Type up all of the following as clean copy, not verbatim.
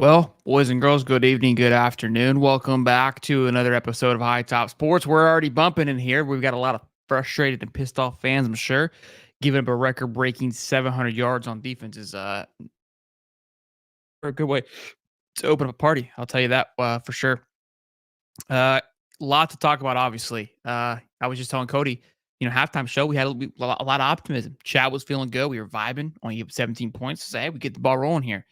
Well, boys and girls, good evening, good afternoon. Welcome back to another episode of High Top Sports. We're already bumping in here. We've got a lot of frustrated and pissed off fans, I'm sure. Giving up a record breaking 700 yards on defense is a good way to open up a party. I'll tell you that for sure. Uh, lot to talk about, obviously. I was just telling Cody, halftime show, we had a lot of optimism. Chat was feeling good. We were vibing. Only 17 points. Say, hey, we get the ball rolling here.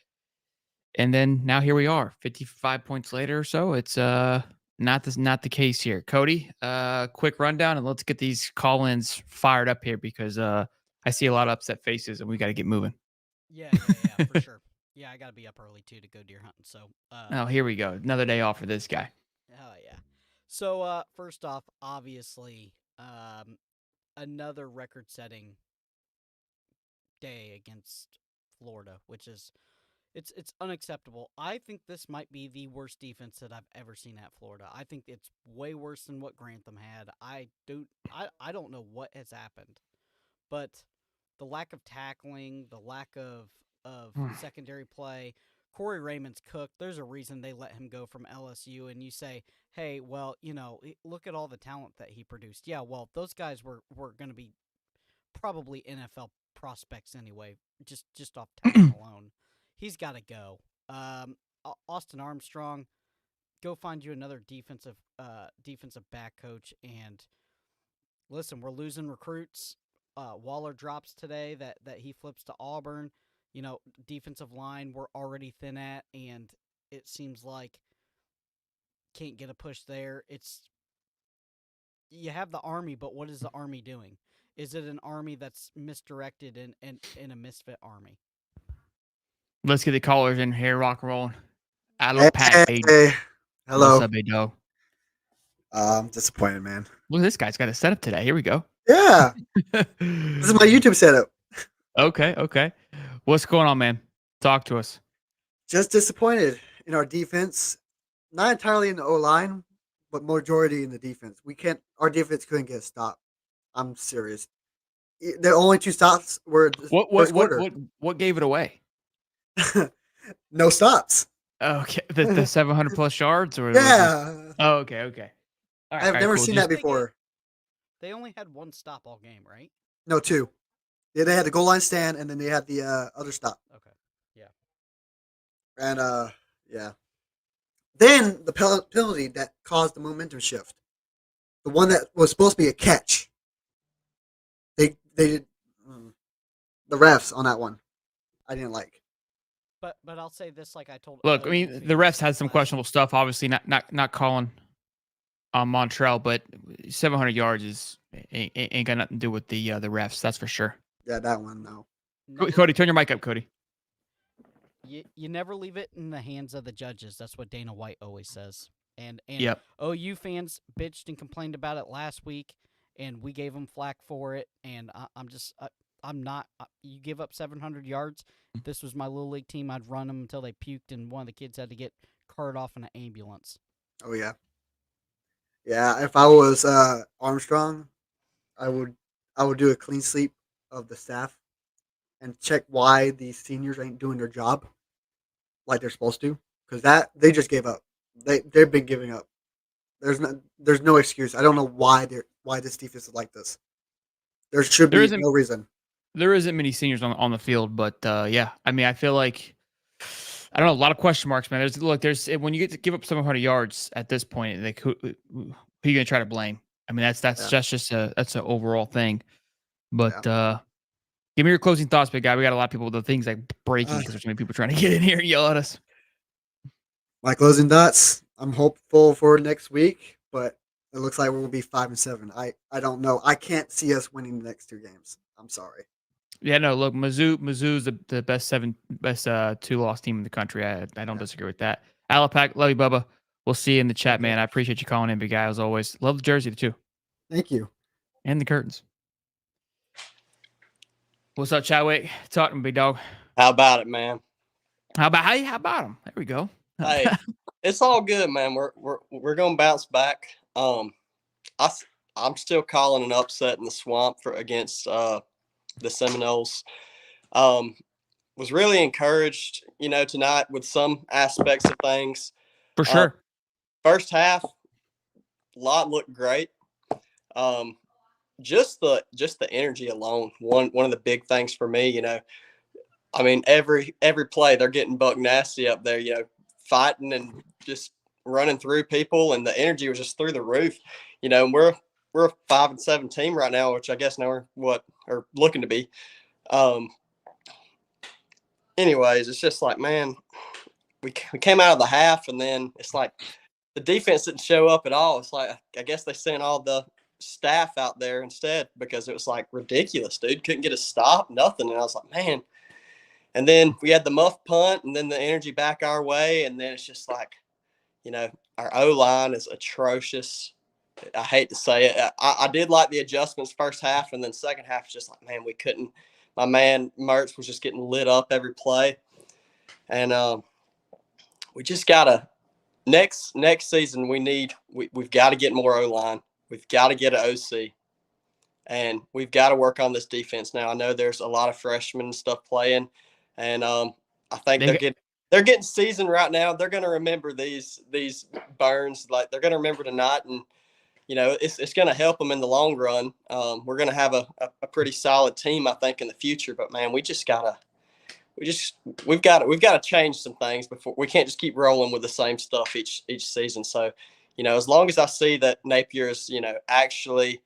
And then now here we are, 55 points later or so. It's not the case here. Cody, quick rundown and let's get these call-ins fired up here because I see a lot of upset faces and we got to get moving. Yeah, for sure. Yeah, I got to be up early too to go deer hunting. So, Oh, here we go. Another day off for this guy. oh yeah. So, first off, obviously, another record-setting day against Florida, which is it's unacceptable. I think this might be the worst defense that I've ever seen at Florida. I think it's way worse than what Grantham had. I don't know what has happened, but the lack of tackling, the lack of secondary play. Corey Raymond's cooked. There's a reason they let him go from LSU. And you say, hey, well, look at all the talent that he produced. Yeah, well, those guys were going to be probably NFL prospects anyway, just off talent alone. He's got to go. Austin Armstrong, go find you another defensive back coach. And listen, we're losing recruits. Waller drops today that he flips to Auburn. Defensive line we're already thin at, and it seems like can't get a push there. You have the Army, but what is the Army doing? Is it an Army that's misdirected in a misfit Army? Let's get the callers in here, rock and rolling. Hey, Hello, Pat. hey, Hey, hey. what's Hello. up, big dog? I'm disappointed, man. Look, this guy's got a setup today. Here we go. Yeah, this is my YouTube setup. Okay. What's going on, man? Talk to us. Just disappointed in our defense. Not entirely in the O line, but majority in the defense. Our defense couldn't get a stop. I'm serious. The only two stops were the first quarter. What gave it away? No stops. Okay, the 700 plus yards, or Yeah, okay. All right, I've never cool. seen that before. They only had one stop all game, right? No, two. Yeah, they had the goal line stand, and then they had the other stop. Okay, yeah. And yeah. Then the penalty that caused the momentum shift, the one that was supposed to be a catch, they did the refs on that one. I didn't like. But I'll say this, like I told. Look, I mean, the refs had some questionable stuff. Obviously, not calling on Montreal, but 700 yards ain't got nothing to do with the refs. That's for sure. Yeah, that one no. Cody, turn your mic up, Cody. You never leave it in the hands of the judges. That's what Dana White always says. And Yep. OU fans bitched and complained about it last week, and we gave them flack for it. And I'm not. You give up 700 yards. If this was my little league team, I'd run them until they puked, and one of the kids had to get carted off in an ambulance. Oh yeah. Yeah, if I was Armstrong, I would do a clean sweep of the staff and check why these seniors ain't doing their job like they're supposed to, because that they just gave up. They've been giving up. There's no excuse. I don't know why this defense is like this. There should be no reason. There isn't many seniors on the field, but yeah, I mean, I feel like I don't know, a lot of question marks, man. There's when you get to give up 700 yards at this point, like who are you gonna try to blame? I mean, that's just that's an overall thing. But give me your closing thoughts, big guy. We got a lot of people with the things like breaking because there's so many people trying to get in here and yell at us. My closing thoughts. I'm hopeful for next week, but it looks like we'll be 5-7. I don't know. I can't see us winning the next two games. I'm sorry. Yeah, no. Look, Mizzou's the best 2-loss team in the country. I don't disagree with that. Alapac, love you, Bubba. We'll see you in the chat, man. I appreciate you calling in, big guy, as always. Love the jersey too. Thank you. And the curtains. What's up, Chadwick? Talk to me, big dog. How about it, man? How about him? There we go. Hey, it's all good, man. We're gonna bounce back. I'm still calling an upset in the swamp against the Seminoles. was really encouraged, tonight with some aspects of things. For sure. First half, a lot looked great. Just the energy alone, one of the big things for me. I mean, every play they're getting buck nasty up there, fighting and just running through people, and the energy was just through the roof. And we're a 5-7 team right now, which I guess now we're looking to be. Anyways, it's just like, man, we came out of the half, and then it's like the defense didn't show up at all. It's like, I guess they sent all the staff out there instead, because it was like ridiculous, dude. Couldn't get a stop, nothing. And I was like, man. And then we had the muff punt, and then the energy back our way. And then it's just like, our O-line is atrocious. I hate to say it. I did like the adjustments first half, and then second half, just like, man, we couldn't. My man Mertz was just getting lit up every play. And we just got to – next season we've got to get more O-line. We've got to get an OC. And we've got to work on this defense now. I know there's a lot of freshmen and stuff playing, and I think they're getting seasoned right now. They're going to remember these burns. Like, they're going to remember tonight, and it's going to help them in the long run. We're going to have a pretty solid team, I think, in the future. But man, we've got to change some things before. We can't just keep rolling with the same stuff each season. So, as long as I see that Napier is, actually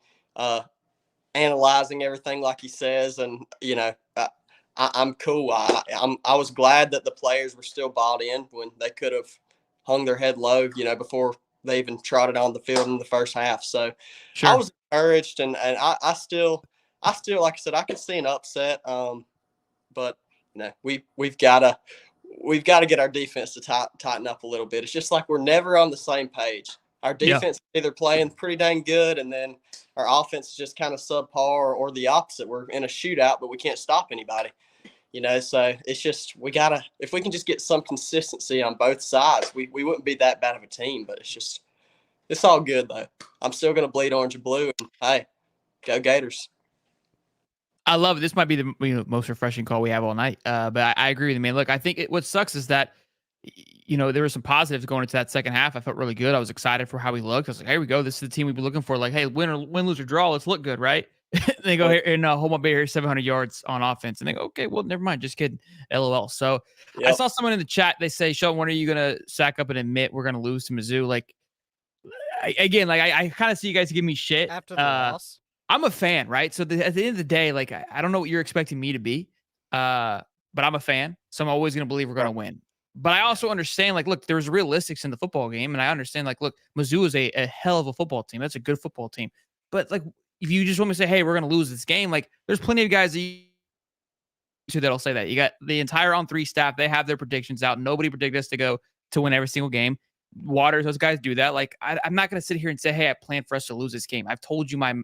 analyzing everything like he says, and I'm cool. I was glad that the players were still bought in when they could have hung their head low, before they even trotted on the field in the first half. So sure. I was encouraged, and I still, like I said, I could see an upset. But we've got to get our defense to tighten up a little bit. It's just like we're never on the same page. Our defense is either playing pretty dang good, and then our offense is just kind of subpar, or the opposite. We're in a shootout, but we can't stop anybody. So it's just, if we can just get some consistency on both sides, we wouldn't be that bad of a team. But it's all good, though. I'm still going to bleed orange and blue, and hey, go Gators. I love it. This might be the most refreshing call we have all night. But I agree with you, man. Look, I think what sucks is that, there were some positives going into that second half. I felt really good. I was excited for how we looked. I was like, here we go. This is the team we've been looking for. Like, hey, win, lose, or draw. Let's look good, right? They go here and hold my beer here, 700 yards on offense. And they go, okay, well, never mind. Just kidding. LOL. So I saw someone in the chat. They say, Sheldon, when are you going to sack up and admit we're going to lose to Mizzou? Like, I kind of see you guys give me shit. After the loss? I'm a fan, right? So at the end of the day, like, I don't know what you're expecting me to be, but I'm a fan. So I'm always going to believe we're going to win. But I also understand, like, look, there's realistics in the football game. And I understand, like, look, Mizzou is a hell of a football team. That's a good football team. But, like, if you just want me to say, hey, we're going to lose this game, like, there's plenty of guys that'll say that. You got the entire On3 staff. They have their predictions out. Nobody predicted us to win every single game. Waters, those guys do that. Like, I'm not going to sit here and say, hey, I planned for us to lose this game. I've told you my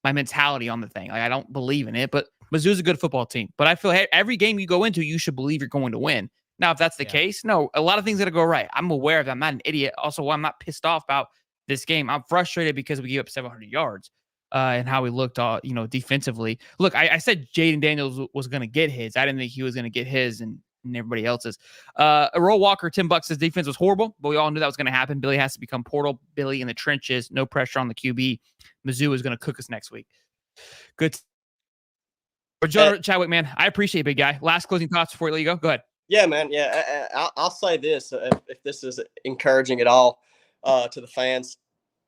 mentality on the thing. Like, I don't believe in it, but Mizzou's a good football team. But I feel, hey, every game you go into, you should believe you're going to win. Now, if that's the case, no, a lot of things got to go right. I'm aware of that. I'm not an idiot. Also, I'm not pissed off about this game. I'm frustrated because we gave up 700 yards and how we looked, defensively. Look, I said Jaden Daniels was going to get his. I didn't think he was going to get his and everybody else's. Earl Walker, Tim Buck says defense was horrible, but we all knew that was going to happen. Billy has to become portal. Billy in the trenches. No pressure on the QB. Mizzou is going to cook us next week. Good. But John Chadwick, man, I appreciate it, big guy. Last closing thoughts before we let you go. Go ahead. Yeah, man. Yeah, I'll say this, if this is encouraging at all to the fans.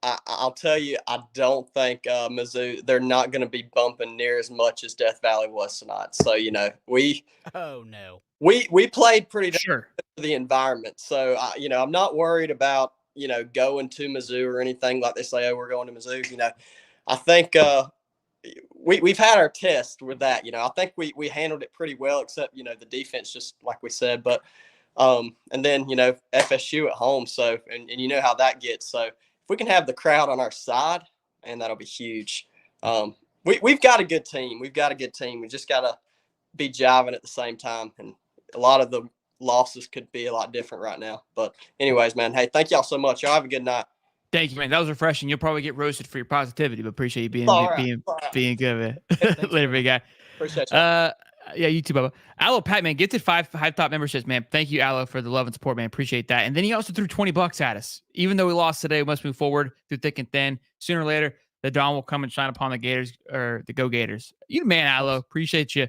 I'll tell you, I don't think Mizzou, they're not going to be bumping near as much as Death Valley was tonight. So, we played pretty sure for the environment. So, I'm not worried about, going to Mizzou or anything like they say, oh, we're going to Mizzou. I think we've had our test with that. I think we handled it pretty well, except, the defense, just like we said. But and then, FSU at home. So, and you know how that gets. So, if we can have the crowd on our side, and that'll be huge. We've got a good team. We just got to be jiving at the same time. And a lot of the losses could be a lot different right now. But anyways, man, hey, thank y'all so much. Y'all have a good night. Thank you, man. That was refreshing. You'll probably get roasted for your positivity, but appreciate you being good, man. Later, big guy. Appreciate you. Yeah, you too, Bubba. Aloe Pat, man, gifted five top memberships, man. Thank you, Aloe, for the love and support, man. Appreciate that. And then he also threw $20 at us. Even though we lost today, we must move forward through thick and thin. Sooner or later, the dawn will come and shine upon the Gators or the Go Gators. You the man, Aloe. Appreciate you.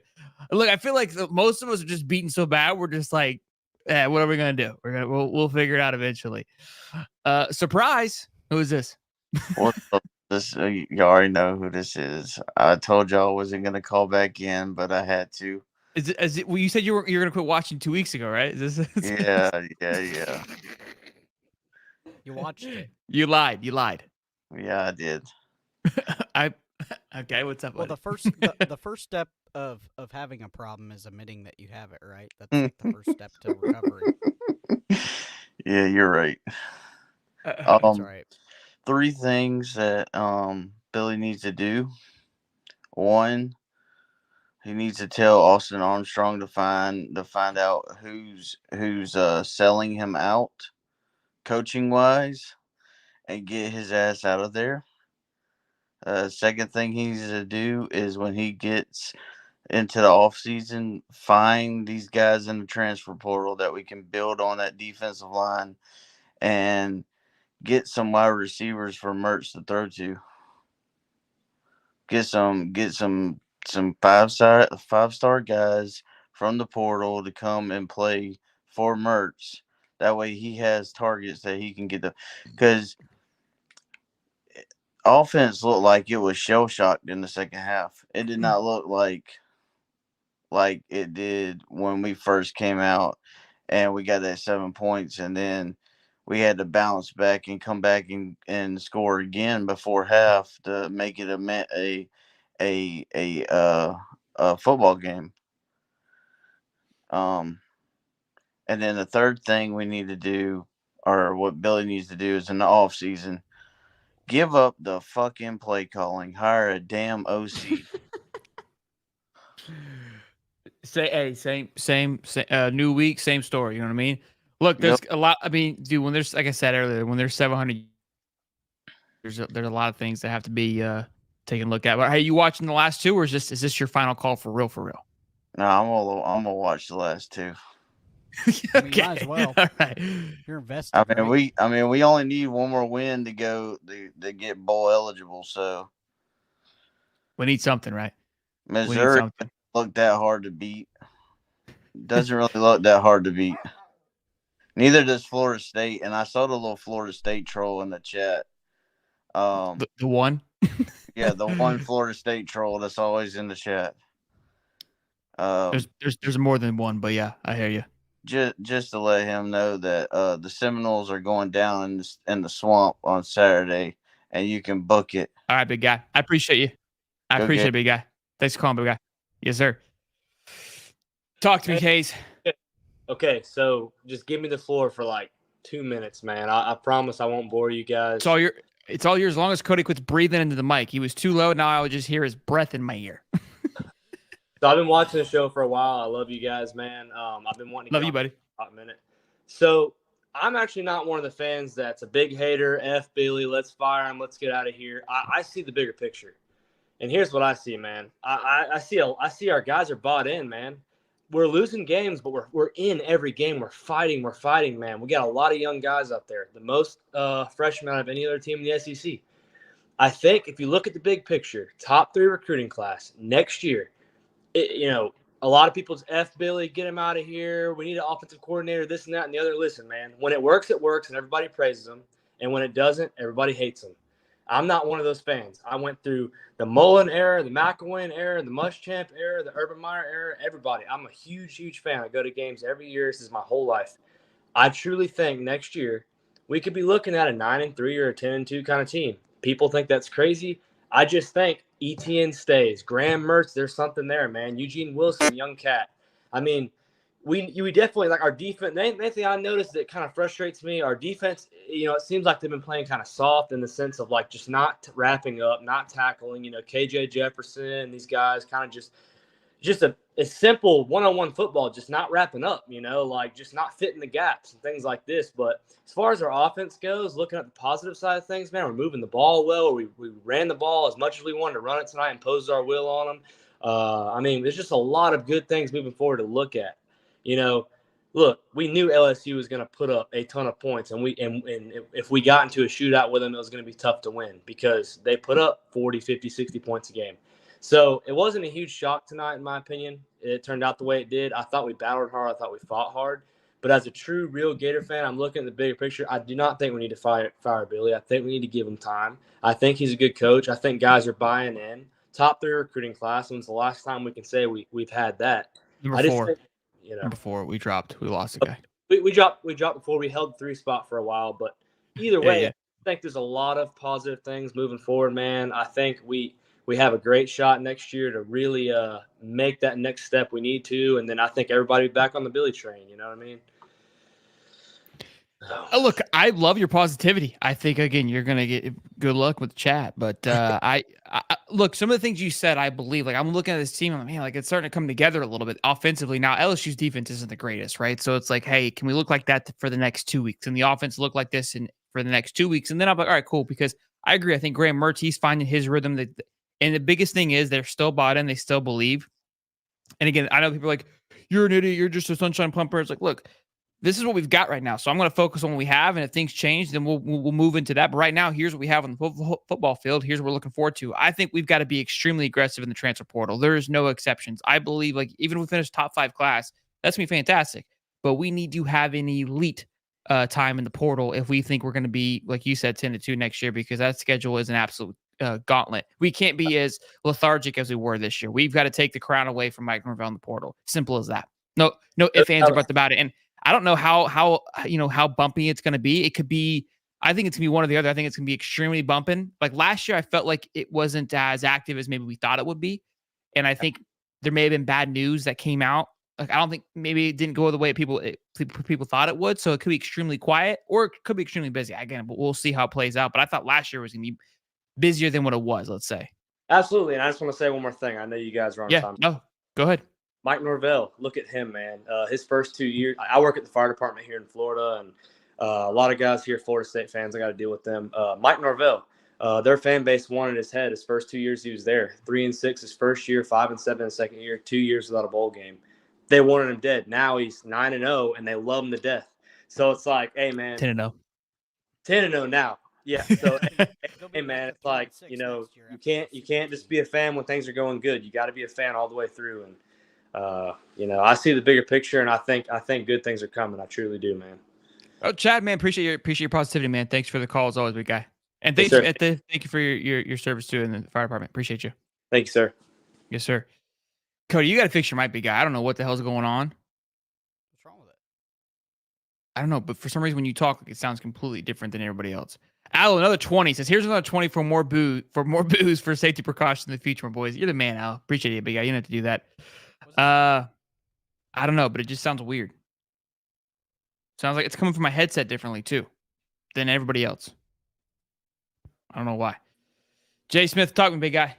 Look, I feel like most of us are just beaten so bad. We're just like, what are we gonna do? We'll figure it out eventually. Surprise! Who is this? What this? You already know who this is. I told y'all I wasn't gonna call back in, but I had to. Is it? Well, you said you're gonna quit watching 2 weeks ago, right? Is this? Yeah. You watched it. You lied. Yeah, I did. Okay. What's up? Well, buddy? the first step of having a problem is admitting that you have it, right? That's like the first step to recovery. Yeah, you're right. That's right. 3 things that Billy needs to do. 1, he needs to tell Austin Armstrong to find out who's selling him out, coaching wise, and get his ass out of there. Second thing he needs to do is when he gets into the offseason, find these guys in the transfer portal that we can build on that defensive line and get some wide receivers for Mertz to throw to. Get some 5-star guys from the portal to come and play for Mertz. That way he has targets that he can get because offense looked like it was shell shocked in the second half. It did not look like it did when we first came out and we got that 7 points, and then we had to bounce back and come back and score again before half to make it a football game. And then the third thing we need to do, or what Billy needs to do, is in the off season, give up the fucking play calling. Hire a damn OC. Same. New week, same story. You know what I mean? Look, there's a lot. I mean, dude, when there's, like I said earlier, when there's 700, there's a lot of things that have to be taken a look at. But hey, you watching the last 2, or is this your final call for real? No, I'm gonna watch the last 2. Okay. Might as well. All right. You're invested. We only need one more win to go to get bowl eligible. So We need something, right? Missouri doesn't look that hard to beat. Doesn't really look that hard to beat. Neither does Florida State. And I saw the little Florida State troll in the chat. The one? Yeah, the one Florida State troll that's always in the chat. There's more than one, but yeah, I hear you. Just to let him know that the Seminoles are going down in the swamp on Saturday, and you can book it. All right, big guy. I appreciate you. I appreciate it, big guy. Thanks for calling, big guy. Yes, sir. Talk to me, Hayes. Okay, so just give me the floor for like 2 minutes, man. I promise I won't bore you guys. It's all yours. As long as Cody quits breathing into the mic. He was too low. Now I would just hear his breath in my ear. So I've been watching the show for a while. I love you guys, man. I've been wanting to love you, buddy. A minute. So I'm actually not one of the fans that's a big hater. F Billy, let's fire him. Let's get out of here. I see the bigger picture, and here's what I see, man. I see our guys are bought in, man. We're losing games, but we're in every game. We're fighting, man. We got a lot of young guys out there, the most freshmen out of any other team in the SEC. I think if you look at the big picture, top 3 recruiting class next year. A lot of people's F Billy, get him out of here. We need an offensive coordinator, this and that and the other. Listen, man, when it works, and everybody praises him. And when it doesn't, everybody hates him. I'm not one of those fans. I went through the Mullen era, the McElwain era, the Muschamp era, the Urban Meyer era, everybody. I'm a huge, huge fan. I go to games every year. This is my whole life. I truly think next year we could be looking at a 9-3 or a 10-2 kind of team. People think that's crazy. I just think ETN stays. Graham Mertz, there's something there, man. Eugene Wilson, young cat. I mean, we definitely like our defense. The main thing I noticed that kind of frustrates me, our defense, it seems like they've been playing kind of soft in the sense of like just not wrapping up, not tackling, KJ Jefferson, these guys kind of just a simple one-on-one football, just not wrapping up, like just not fitting the gaps and things like this. But as far as our offense goes, looking at the positive side of things, man, we're moving the ball well. We ran the ball as much as we wanted to run it tonight, imposed our will on them. I mean, there's just a lot of good things moving forward to look at. You know, look, we knew LSU was going to put up a ton of points, and if we got into a shootout with them, it was going to be tough to win because they put up 40, 50, 60 points a game. So it wasn't a huge shock tonight, in my opinion. It turned out the way it did. I thought we battled hard. I thought we fought hard. But as a true, real Gator fan, I'm looking at the bigger picture. I do not think we need to fire Billy. I think we need to give him time. I think he's a good coach. I think guys are buying in. Top 3 recruiting class. When's the last time we can say we've had that? Number 4. Think, Number 4, we dropped. We lost a guy. We dropped before. We held 3 spot for a while. But either way, I think there's a lot of positive things moving forward, man. I think we have a great shot next year to really make that next step we need to. And then I think everybody be back on the Billy train. You know what I mean? Look, I love your positivity. I think, again, you're going to get good luck with the chat. But I look, some of the things you said, I believe. Like, I'm looking at this team, I'm like, man, like, it's starting to come together a little bit offensively. Now, LSU's defense isn't the greatest, right? So it's like, hey, can we look like that for the next 2 weeks? And the offense look like this for the next 2 weeks? And then I'm like, all right, cool. Because I agree. I think Graham Mertz, he's finding his rhythm. And the biggest thing is they're still bought in. They still believe. And again, I know people are like, you're an idiot. You're just a sunshine plumper. It's like, look, this is what we've got right now. So I'm going to focus on what we have. And if things change, then we'll move into that. But right now, here's what we have on the football field. Here's what we're looking forward to. I think we've got to be extremely aggressive in the transfer portal. There is no exceptions. I believe, like, even if we finish top 5 class, that's going to be fantastic. But we need to have an elite time in the portal if we think we're going to be, like you said, 10-2 next year, because that schedule is an absolute gauntlet. We can't be as lethargic as we were this year. We've got to take the crown away from Mike Norvell in the portal. Simple as that. No ifs, ands, or buts about it. And I don't know how bumpy it's going to be. It could be, I think it's going to be one or the other. I think it's going to be extremely bumping. Like last year, I felt like it wasn't as active as maybe we thought it would be. And I think there may have been bad news that came out. Like, I don't think maybe it didn't go the way people thought it would. So it could be extremely quiet or it could be extremely busy. Again, but we'll see how it plays out. But I thought last year was going to be busier than what it was, let's say. Absolutely. And I just want to say one more thing. I know you guys are on time. No, go ahead. Mike Norvell, look at him, man. His first 2 years, I work at the fire department here in Florida, and a lot of guys here, Florida State fans, I got to deal with them. Mike Norvell, their fan base wanted his head. His first 2 years he was there, 3-6 his first year, 5-7 his second year, 2 years without a bowl game. They wanted him dead. Now he's 9-0, and they love him to death. So it's like, hey, man. 10-0. 10-0 now. Yeah. So, hey, man, it's like, you know, you can't just be a fan when things are going good. You got to be a fan all the way through. And you know, I see the bigger picture, and I think good things are coming. I truly do, man. Oh, Chad, man, appreciate your positivity, man. Thanks for the call as always, big guy. And thank you for your service too in the fire department. Appreciate you. Thank you, sir. Yes, sir. Cody, you got to fix your mic, big guy. I don't know what the hell's going on. What's wrong with it? I don't know, but for some reason when you talk, it sounds completely different than everybody else. Al, another 20 says, "Here's another 20 for more booze for safety precautions in the future, my boys." You're the man, Al. Appreciate it, big guy. You don't have to do that. I don't know, but it just sounds weird. Sounds like it's coming from my headset differently too than everybody else. I don't know why. Jay Smith, talk to me, big guy.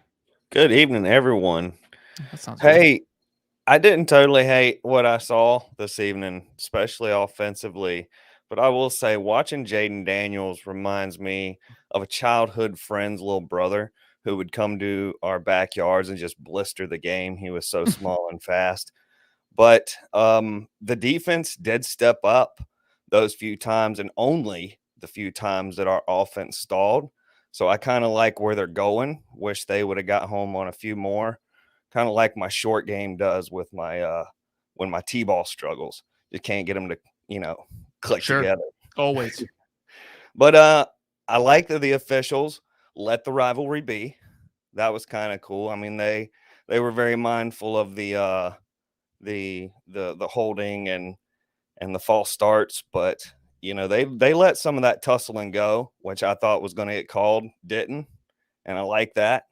Good evening, everyone. That sounds hey, good. I didn't totally hate what I saw this evening, especially offensively. But I will say, watching Jaden Daniels reminds me of a childhood friend's little brother who would come to our backyards and just blister the game. He was so small and fast. But the defense did step up those few times, and only the few times that our offense stalled. So I kind of like where they're going. Wish they would have got home on a few more. Kind of like my short game does with my when my T-ball struggles. You can't get them to, click together. Always. But I like that the officials let the rivalry be. That was kind of cool. I mean, they were very mindful of the holding and the false starts, but they let some of that tussling go, which I thought was going to get called, didn't, and I like that.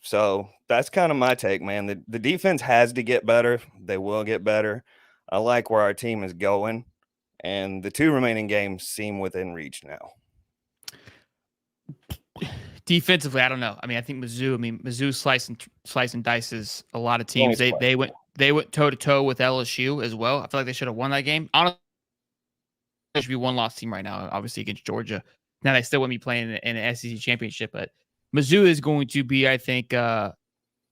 So that's kind of my take, man. The defense has to get better. They will get better. I like where our team is going, and the 2 remaining games seem within reach now. Defensively, I don't know. I mean, I think Mizzou slice and dices a lot of teams. They went toe to toe with LSU as well. I feel like they should have won that game. Honestly, they should be one loss team right now, obviously against Georgia. Now they still wouldn't be playing in an SEC championship, but Mizzou is going to be, I think,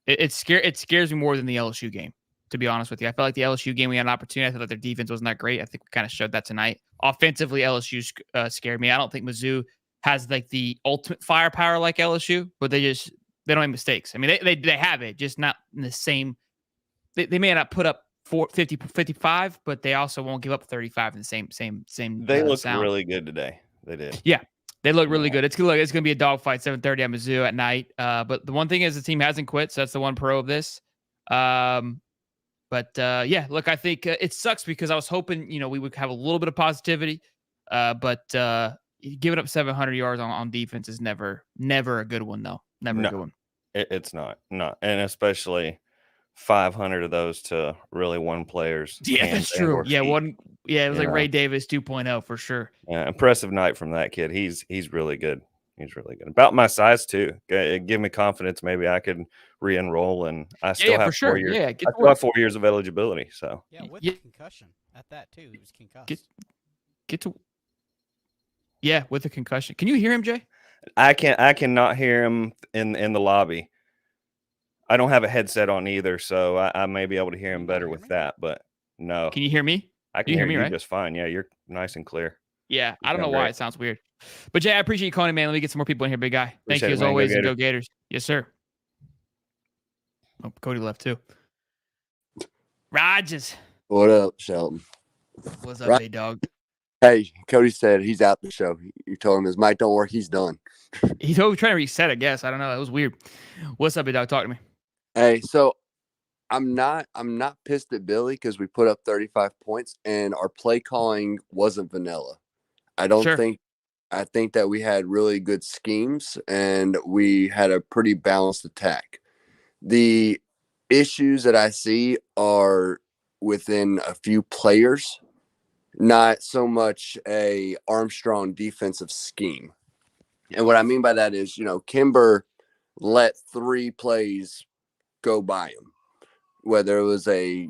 It scares me more than the LSU game, to be honest with you. I felt like the LSU game, we had an opportunity. I thought their defense wasn't that great. I think we kind of showed that tonight. Offensively, LSU scared me. I don't think Mizzou has like the ultimate firepower like LSU, but they don't make mistakes. I mean, they have it, just not in the same. They may not put up 55, but they also won't give up 35 in the same. They looked sound. really good today. They did. Yeah, they look really good. It's going to be a dogfight, 7:30 at Mizzou at night. But the one thing is the team hasn't quit, so that's the one pro of this. Yeah, look, I think it sucks because I was hoping we would have a little bit of positivity, but giving up 700 yards on defense is never a good one, though. Never a good one. It's not, and especially 500 of those to really one player's. Yeah, that's true. Yeah, feet. it was like Ray Davis 2.0 for sure. Yeah, impressive night from that kid. He's really good. He's really good. About my size too. It give me confidence. Maybe I could re-enroll, and I still have 4 years. Yeah, I still have 4 years of eligibility. So with a concussion at that too. He was concussed. With a concussion. Can you hear him, Jay? I cannot hear him in the lobby. I don't have a headset on either, so I may be able to hear him better with that. But no, can you hear me? I can hear you right? just fine. Yeah, you're nice and clear. Yeah, I don't know why it sounds weird. But Jay, I appreciate you calling in, man. Let me get some more people in here, big guy. Thank you as always, and go Gators. Yes, sir. Oh, Cody left too. Rogers. What up, Shelton? What's up, big dog? Hey, Cody said he's out the show. You told him his mic don't work. He's done. He's always trying to reset, I guess. I don't know. That was weird. What's up, big dog? Talk to me. Hey, so I'm not pissed at Billy because we put up 35 points and our play calling wasn't vanilla. I think that we had really good schemes and we had a pretty balanced attack. The issues that I see are within a few players, not so much a Armstrong defensive scheme. And what I mean by that is, Kimber let 3 plays go by him, whether it was a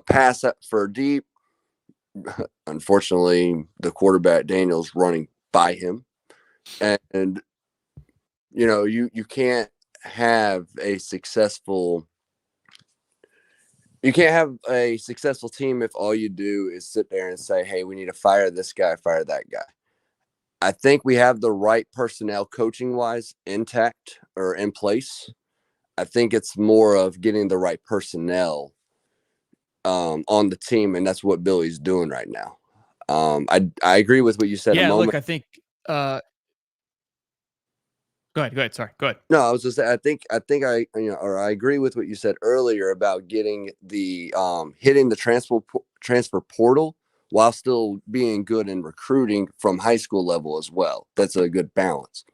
pass up for deep. Unfortunately, the quarterback Daniel's running by him, and you can't have a successful team if all you do is sit there and say, hey, we need to fire this guy, fire that guy. I think we have the right personnel coaching wise intact or in place. I think it's more of getting the right personnel on the team, and that's what Billy's doing right now. I agree with what you said. Yeah, look, I think. Go ahead. Sorry, go ahead. No, I was just saying. I think I agree with what you said earlier about getting the hitting the transfer portal while still being good in recruiting from high school level as well. That's a good balance.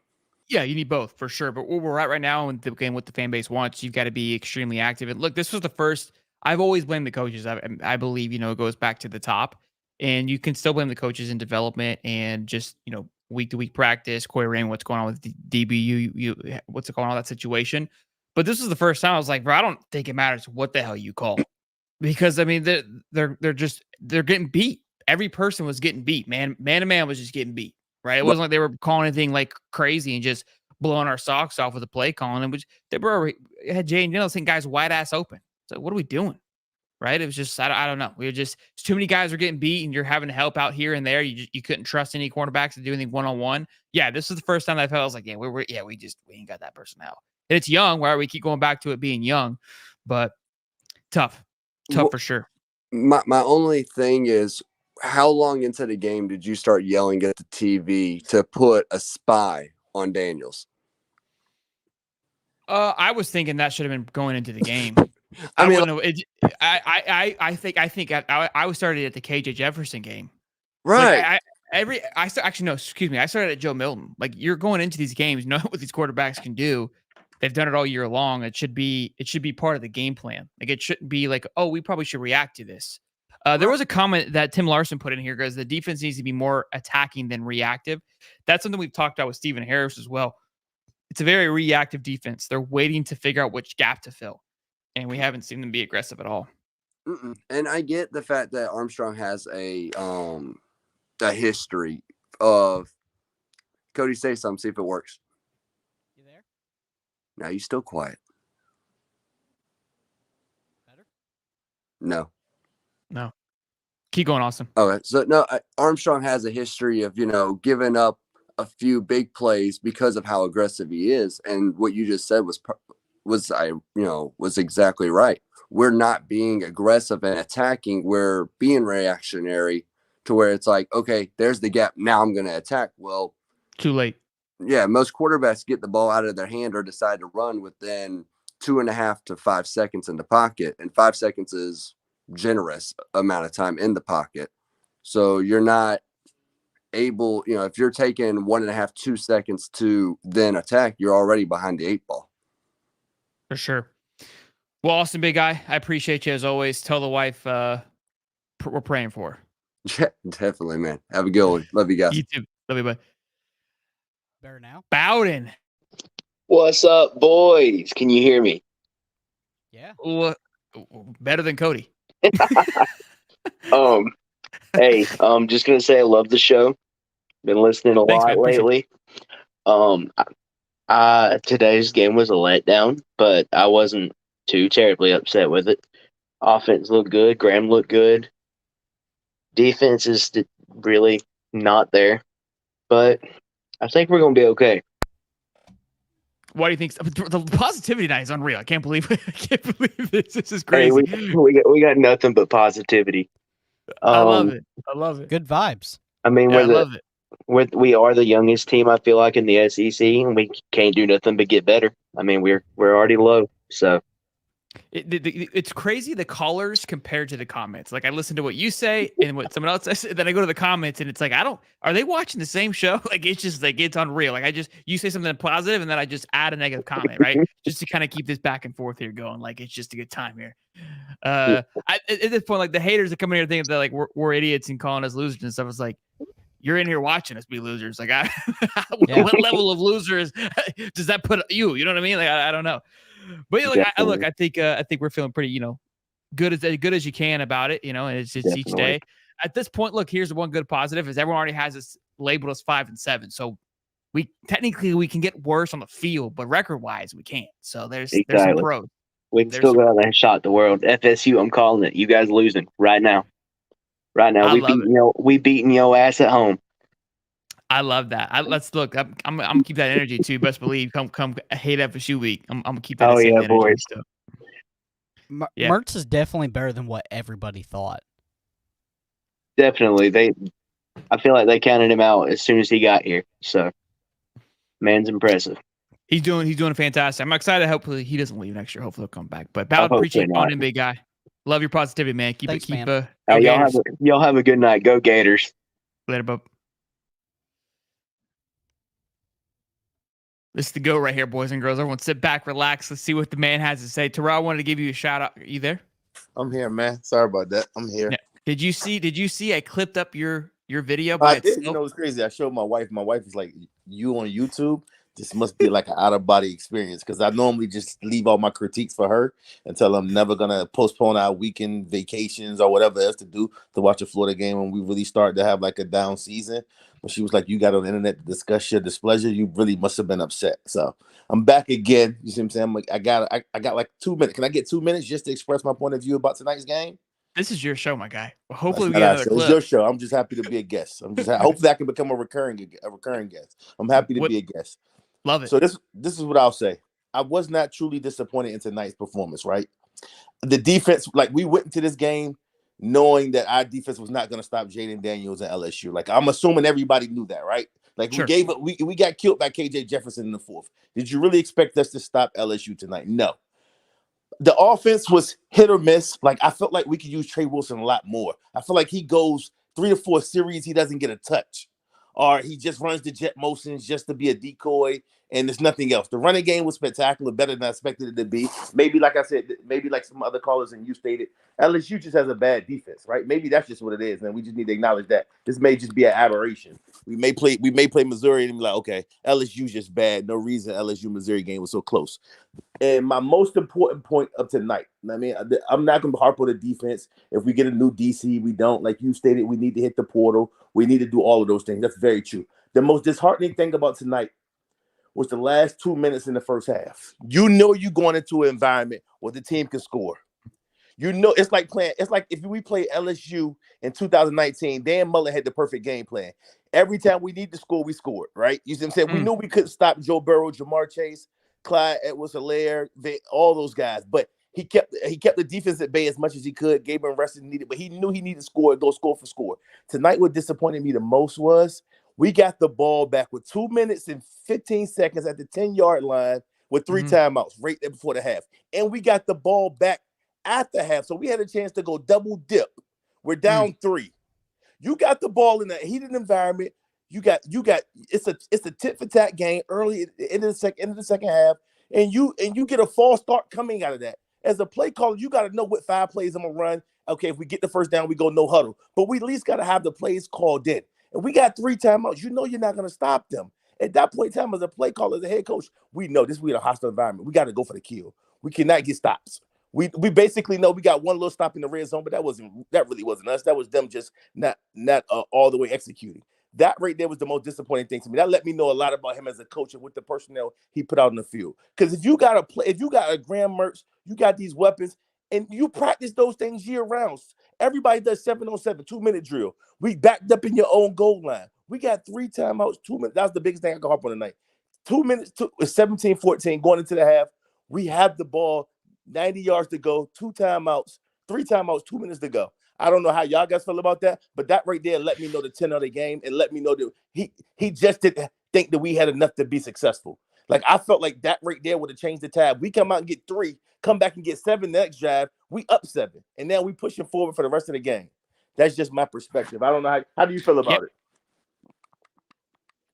Yeah, you need both for sure. But where we're at right now in the game, what the fan base wants, you've got to be extremely active. And look, this was the first. I've always blamed the coaches. I believe it goes back to the top, and you can still blame the coaches in development and just week to week practice. Corey Rain, what's going on with DBU? What's going on with that situation? But this was the first time I was like, bro, I don't think it matters what the hell you call, because I mean they're getting beat. Every person was getting beat. Man to man was just getting beat. Right? It wasn't like they were calling anything like crazy and just blowing our socks off with the play calling. And they had Jay and Daniels saying guys wide ass open. So what are we doing? Right? It was just, I don't know. Too many guys are getting beat and you're having to help out here and there. You couldn't trust any cornerbacks to do anything one-on-one. Yeah, this is the first time I felt I was like, we ain't got that personnel. And it's young, right? We keep going back to it being young, but tough for sure. My only thing is, how long into the game did you start yelling at the TV to put a spy on Daniels? I was thinking that should have been going into the game. I think I was started at the KJ Jefferson game. Right. I started at Joe Milton. Like, you're going into these games, know what these quarterbacks can do. They've done it all year long. It should be part of the game plan. Like, it shouldn't be like, oh, we probably should react to this. There was a comment that Tim Larson put in here, guys. The defense needs to be more attacking than reactive. That's something we've talked about with Stephen Harris as well. It's a very reactive defense. They're waiting to figure out which gap to fill, and we haven't seen them be aggressive at all. And I get the fact that Armstrong has a history of Cody. Say something, see if it works. You there? Now you still quiet. No. No. Keep going, Austin. Okay. So, no, Armstrong has a history of, giving up a few big plays because of how aggressive he is. And what you just said was exactly right. We're not being aggressive and attacking. We're being reactionary to where it's like, okay, there's the gap. Now I'm going to attack. Well, too late. Yeah. Most quarterbacks get the ball out of their hand or decide to run within 2.5 to 5 seconds in the pocket. And 5 seconds is generous amount of time in the pocket. So you're not able, if you're taking 1.5, 2 seconds to then attack, you're already behind the 8 ball. For sure. Well, Austin, big guy, I appreciate you as always. Tell the wife we're praying for her. Yeah, definitely, man. Have a good one. Love you guys. You too. Love you, bud. Better now? Bowden. What's up, boys? Can you hear me? Yeah. Better than Cody. Hey, I'm just gonna say I love the show. Been listening a lot lately. Today's game was a letdown, but I wasn't too terribly upset with it. Offense looked good. Graham looked good. Defense is really not there, but I think we're gonna be okay. What do you think? The positivity tonight is unreal. I can't believe this. This is crazy. Hey, we got nothing but positivity. I love it. I love it. Good vibes. I mean, I love it. We are the youngest team, I feel like, in the SEC, and we can't do nothing but get better. I mean, we're already low, so. It's crazy the callers compared to the comments. Like I listen to what you say and what someone else says, and then I go to the comments and it's like are they watching the same show? Like it's just like it's unreal. Like you say something positive and then I just add a negative comment, right? Just to kind of keep this back and forth here going. Like it's just a good time here. At this point, like the haters that come in here thinking that like we're idiots and calling us losers and stuff. It's like you're in here watching us be losers. Like what level of losers does that put you? You know what I mean? Like I don't know. But I think we're feeling pretty, good as you can about it, and it's just each day. At this point, look, here's the one good positive is everyone already has us labeled as 5-7. So we can get worse on the field, but record wise we can't. So there's some pros. We can still go out there and shot the world. FSU, I'm calling it. You guys losing right now. Right now, we beating your ass at home. I love that. Let's look. I'm gonna keep that energy too. Best believe. Come hate FSU week. I'm gonna keep that. Same energy boys. Still. Mertz is definitely better than what everybody thought. Definitely, I feel like they counted him out as soon as he got here. So, man's impressive. He's doing fantastic. I'm excited. Hopefully, he doesn't leave next year. Hopefully, he'll come back. But Ballard, appreciate you calling in, big guy. Love your positivity, man. Thanks, man. Y'all have a good night. Go Gators. Later, bub. This is the go right here, boys and girls. Everyone sit back, relax. Let's see what the man has to say. Terrell, I wanted to give you a shout out. Are you there? I'm here, man. Sorry about that. I'm here. Yeah. Did you see I clipped up your video? I did. You know, it's crazy. I showed my wife. My wife was like, you on YouTube? This must be like an out-of-body experience, because I normally just leave all my critiques for her until I'm never going to postpone our weekend vacations or whatever else to do to watch a Florida game when we really start to have like a down season. But she was like, you got on the internet to discuss your displeasure. You really must have been upset. So I'm back again. You see what I'm saying? I'm like, I got like 2 minutes. Can I get 2 minutes just to express my point of view about tonight's game? This is your show, my guy. Well, hopefully we get another clip. It's your show. I'm just happy to be a guest. Hopefully I can become a recurring guest. I'm happy to be a guest. Love it. So this is what I'll say. I was not truly disappointed in tonight's performance, right? The defense, like we went into this game knowing that our defense was not going to stop Jaden Daniels and LSU. Like I'm assuming everybody knew that, right? Like sure. we got killed by KJ Jefferson in the fourth. Did you really expect us to stop LSU tonight? No. The offense was hit or miss. Like I felt like we could use Trey Wilson a lot more. I feel like he goes 3 to 4 series, he doesn't get a touch. Or he just runs the jet motions just to be a decoy, and there's nothing else. The running game was spectacular, better than I expected it to be. Maybe, like I said, maybe like some other callers and you stated, LSU just has a bad defense, right? Maybe that's just what it is, and we just need to acknowledge that. This may just be an aberration. We may play Missouri and be like, okay, LSU's just bad. No reason LSU-Missouri game was so close. And my most important point of tonight, I mean, I'm not going to harp on the defense. If we get a new DC, we don't. Like you stated, we need to hit the portal. We need to do all of those things. That's very true. The most disheartening thing about tonight was the last 2 minutes in the first half. You know you're going into an environment where the team can score. It's like playing. It's like if we play LSU in 2019, Dan Mullen had the perfect game plan. Every time we need to score, we scored, right? You see what I'm saying? We knew we couldn't stop Joe Burrow, Jamar Chase, Clyde Edwards-Helaire, all those guys, but he kept the defense at bay as much as he could, gave him rest and needed, but he knew he needed to score, go score for score. Tonight, what disappointed me the most was we got the ball back with 2 minutes and 15 seconds at the 10-yard line with 3 timeouts right there before the half. And we got the ball back at the half. So we had a chance to go double dip. We're down 3. You got the ball in a heated environment. You got it's a tit for tat game early at the end of the second half, and you get a false start coming out of that. As a play caller, you got to know what 5 plays I'm gonna run. Okay, if we get the first down, we go no huddle. But we at least got to have the plays called in. And we got 3 timeouts. You know you're not gonna stop them. At that point in time, as a play caller, as a head coach, we know we in a hostile environment. We got to go for the kill. We cannot get stops. We basically know we got one little stop in the red zone, but that really wasn't us. That was them just not all the way executing. That right there was the most disappointing thing to me. That let me know a lot about him as a coach and with the personnel he put out in the field. Because if you got a Graham Mertz, you got these weapons, and you practice those things year round. Everybody does 7-on-7, 2-minute drill. We backed up in your own goal line. We got 3 timeouts, 2 minutes. That's the biggest thing I can harp on tonight. 2 minutes, 17-14 going into the half. We have the ball. 90 yards to go, 2 timeouts, 3 timeouts, 2 minutes to go. I don't know how y'all guys feel about that, but that right there let me know the 10 of the game and let me know that he just didn't think that we had enough to be successful. Like, I felt like that right there would have changed the tab. We come out and get 3, come back and get 7 the next drive. We up 7, and now we pushing forward for the rest of the game. That's just my perspective. I don't know how do you feel about it?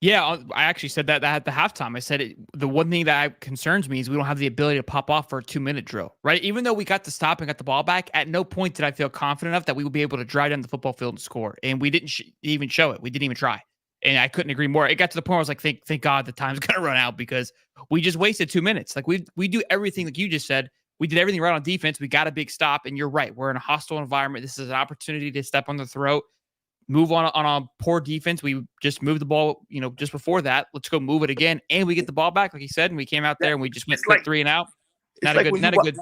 Yeah, I actually said that at the halftime. I said the one thing that concerns me is we don't have the ability to pop off for a 2-minute drill, right? Even though we got the stop and got the ball back, at no point did I feel confident enough that we would be able to drive down the football field and score. And we didn't even show it. We didn't even try. And I couldn't agree more. It got to the point where I was like, thank God the time's going to run out because we just wasted 2 minutes. Like we do everything like you just said. We did everything right on defense. We got a big stop. And you're right. We're in a hostile environment. This is an opportunity to step on the throat. Move on a poor defense. We just moved the ball, just before that. Let's go move it again. And we get the ball back, like you said, and we came out there and we just went like 3 and out. Not a good.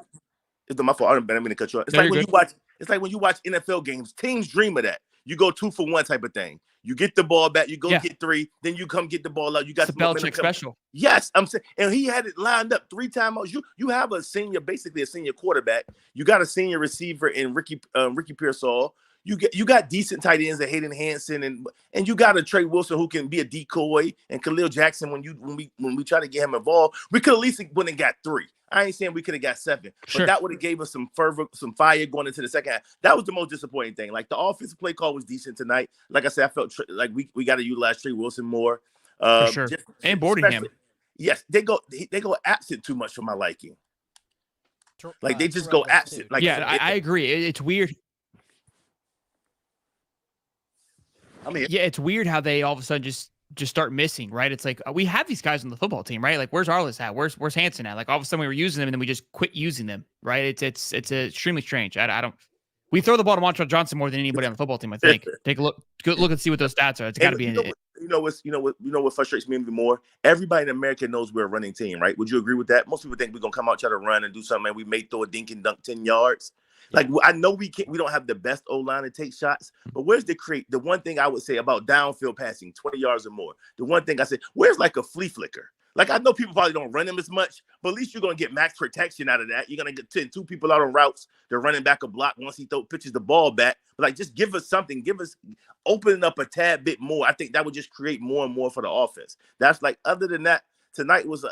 It's my fault. I didn't mean to cut you off. It's like when you watch NFL games, teams dream of that. You go 2 for 1 type of thing. You get the ball back, you go get 3, then you come get the ball out. You got the Belichick special. Yes, I'm saying, and he had it lined up 3 timeouts. You have basically a senior quarterback. You got a senior receiver in Ricky Pearsall. You got decent tight ends, Hayden Hansen, and you got a Trey Wilson who can be a decoy, and Khalil Jackson. When we try to get him involved, we could at least went and got 3. I ain't saying we could have got 7, but that would have gave us some fervor, some fire going into the second half. That was the most disappointing thing. Like the offensive play call was decent tonight. Like I said, I felt like we got to utilize Trey Wilson more. For sure, and Boardingham. Yes, they go absent too much for my liking. Like they just go absent. Like I agree. It's weird. It's weird how they all of a sudden just start missing, right? It's like we have these guys on the football team, right? Like where's Arliss at? Where's Hansen at? Like all of a sudden we were using them and then we just quit using them, right? It's extremely strange. I don't. We throw the ball to Montrell Johnson more than anybody on the football team. I think. Take a look and see what those stats are. It's got to be in it. You know what frustrates me even more? Everybody in America knows we're a running team, right? Would you agree with that? Most people think we're gonna come out try to run and do something, and we may throw a dink and dunk 10 yards. Like I know we don't have the best O-line to take shots, but where's the one thing I would say about downfield passing, 20 yards or more? The one thing I say, where's like a flea flicker? Like I know people probably don't run them as much, but at least you're gonna get max protection out of that. You're gonna get 2 people out on routes. They're running back a block once he pitches the ball back. But like just give us something, open up a tad bit more. I think that would just create more and more for the offense. That's like other than that, tonight it was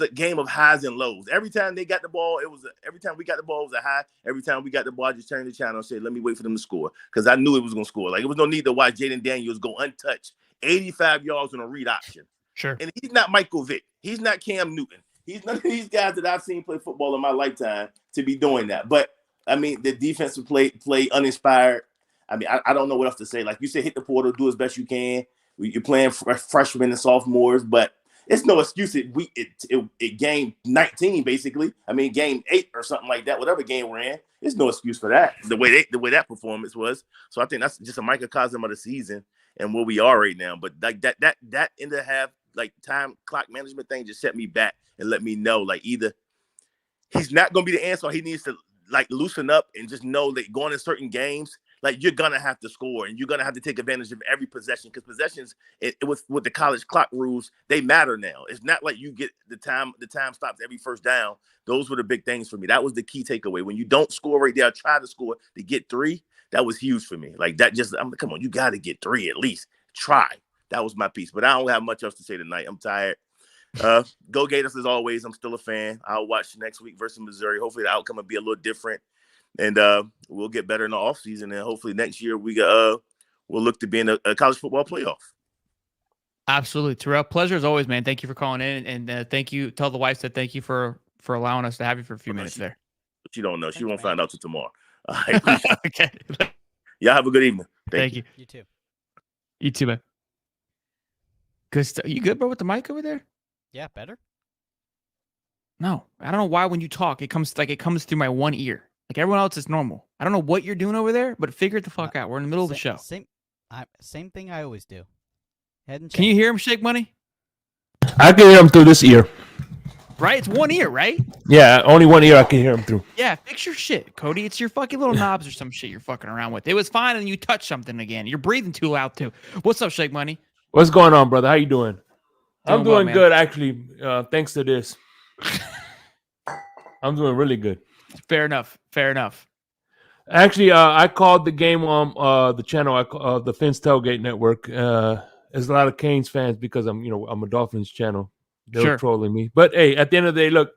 a game of highs and lows. Every time they got the ball, every time we got the ball, it was a high. Every time we got the ball, I just turned the channel and said, let me wait for them to score. Because I knew it was going to score. Like, it was no need to watch Jaden Daniels go untouched, 85 yards on a read option. Sure. And he's not Michael Vick. He's not Cam Newton. He's none of these guys that I've seen play football in my lifetime to be doing that. But, I mean, the defensive play uninspired. I mean, I don't know what else to say. Like you said, hit the portal, do as best you can. You're playing freshmen and sophomores, but it's no excuse. It game 19 basically. I mean, game 8 or something like that. Whatever game we're in, there's no excuse for that. The way that performance was. So I think that's just a microcosm of the season and where we are right now. But like that end of the half, like time clock management thing, just set me back and let me know like either he's not going to be the answer, or he needs to like loosen up and just know that going in certain games, like you're gonna have to score and you're gonna have to take advantage of every possession, because possessions it with the college clock rules, they matter now. It's not like you get the time stops every first down. Those were the big things for me. That was the key takeaway. When you don't score right there, try to score to get 3. That was huge for me. Like that, I'm like, come on, you got to get 3 at least. Try. That was my piece. But I don't have much else to say tonight. I'm tired. Go Gators as always. I'm still a fan. I'll watch next week versus Missouri. Hopefully the outcome will be a little different, and we'll get better in the offseason. And hopefully next year we'll look to be in a college football playoff. Absolutely, Terrell. Pleasure as always, man. Thank you for calling in, and thank you. Tell the wife that thank you for allowing us to have you for a few minutes there. But you don't know. She won't find out till tomorrow. All right. Okay. Y'all have a good evening. Thank you. You too. You too, man. Good stuff. You good, bro, with the mic over there? Yeah, better. No, I don't know why when you talk, it comes through my one ear. Like everyone else is normal. I don't know what you're doing over there, but figure it the fuck out. We're in the middle of the show. Same thing I always do. Head and Can you hear him, Shake Money? I can hear him through this ear. Right? It's one ear, right? Yeah, only one ear I can hear him through. Yeah, fix your shit, Cody. It's your fucking little knobs or some shit you're fucking around with. It was fine, and you touched something again. You're breathing too loud, too. What's up, Shake Money? What's going on, brother? How you doing? I'm doing well, good, actually, thanks to this. I'm doing really good. Fair enough. Fair enough. Actually, I called the game on the channel, the Fins Tailgate Network. There's a lot of Canes fans because I'm a Dolphins channel. They were trolling me. But, hey, at the end of the day, look,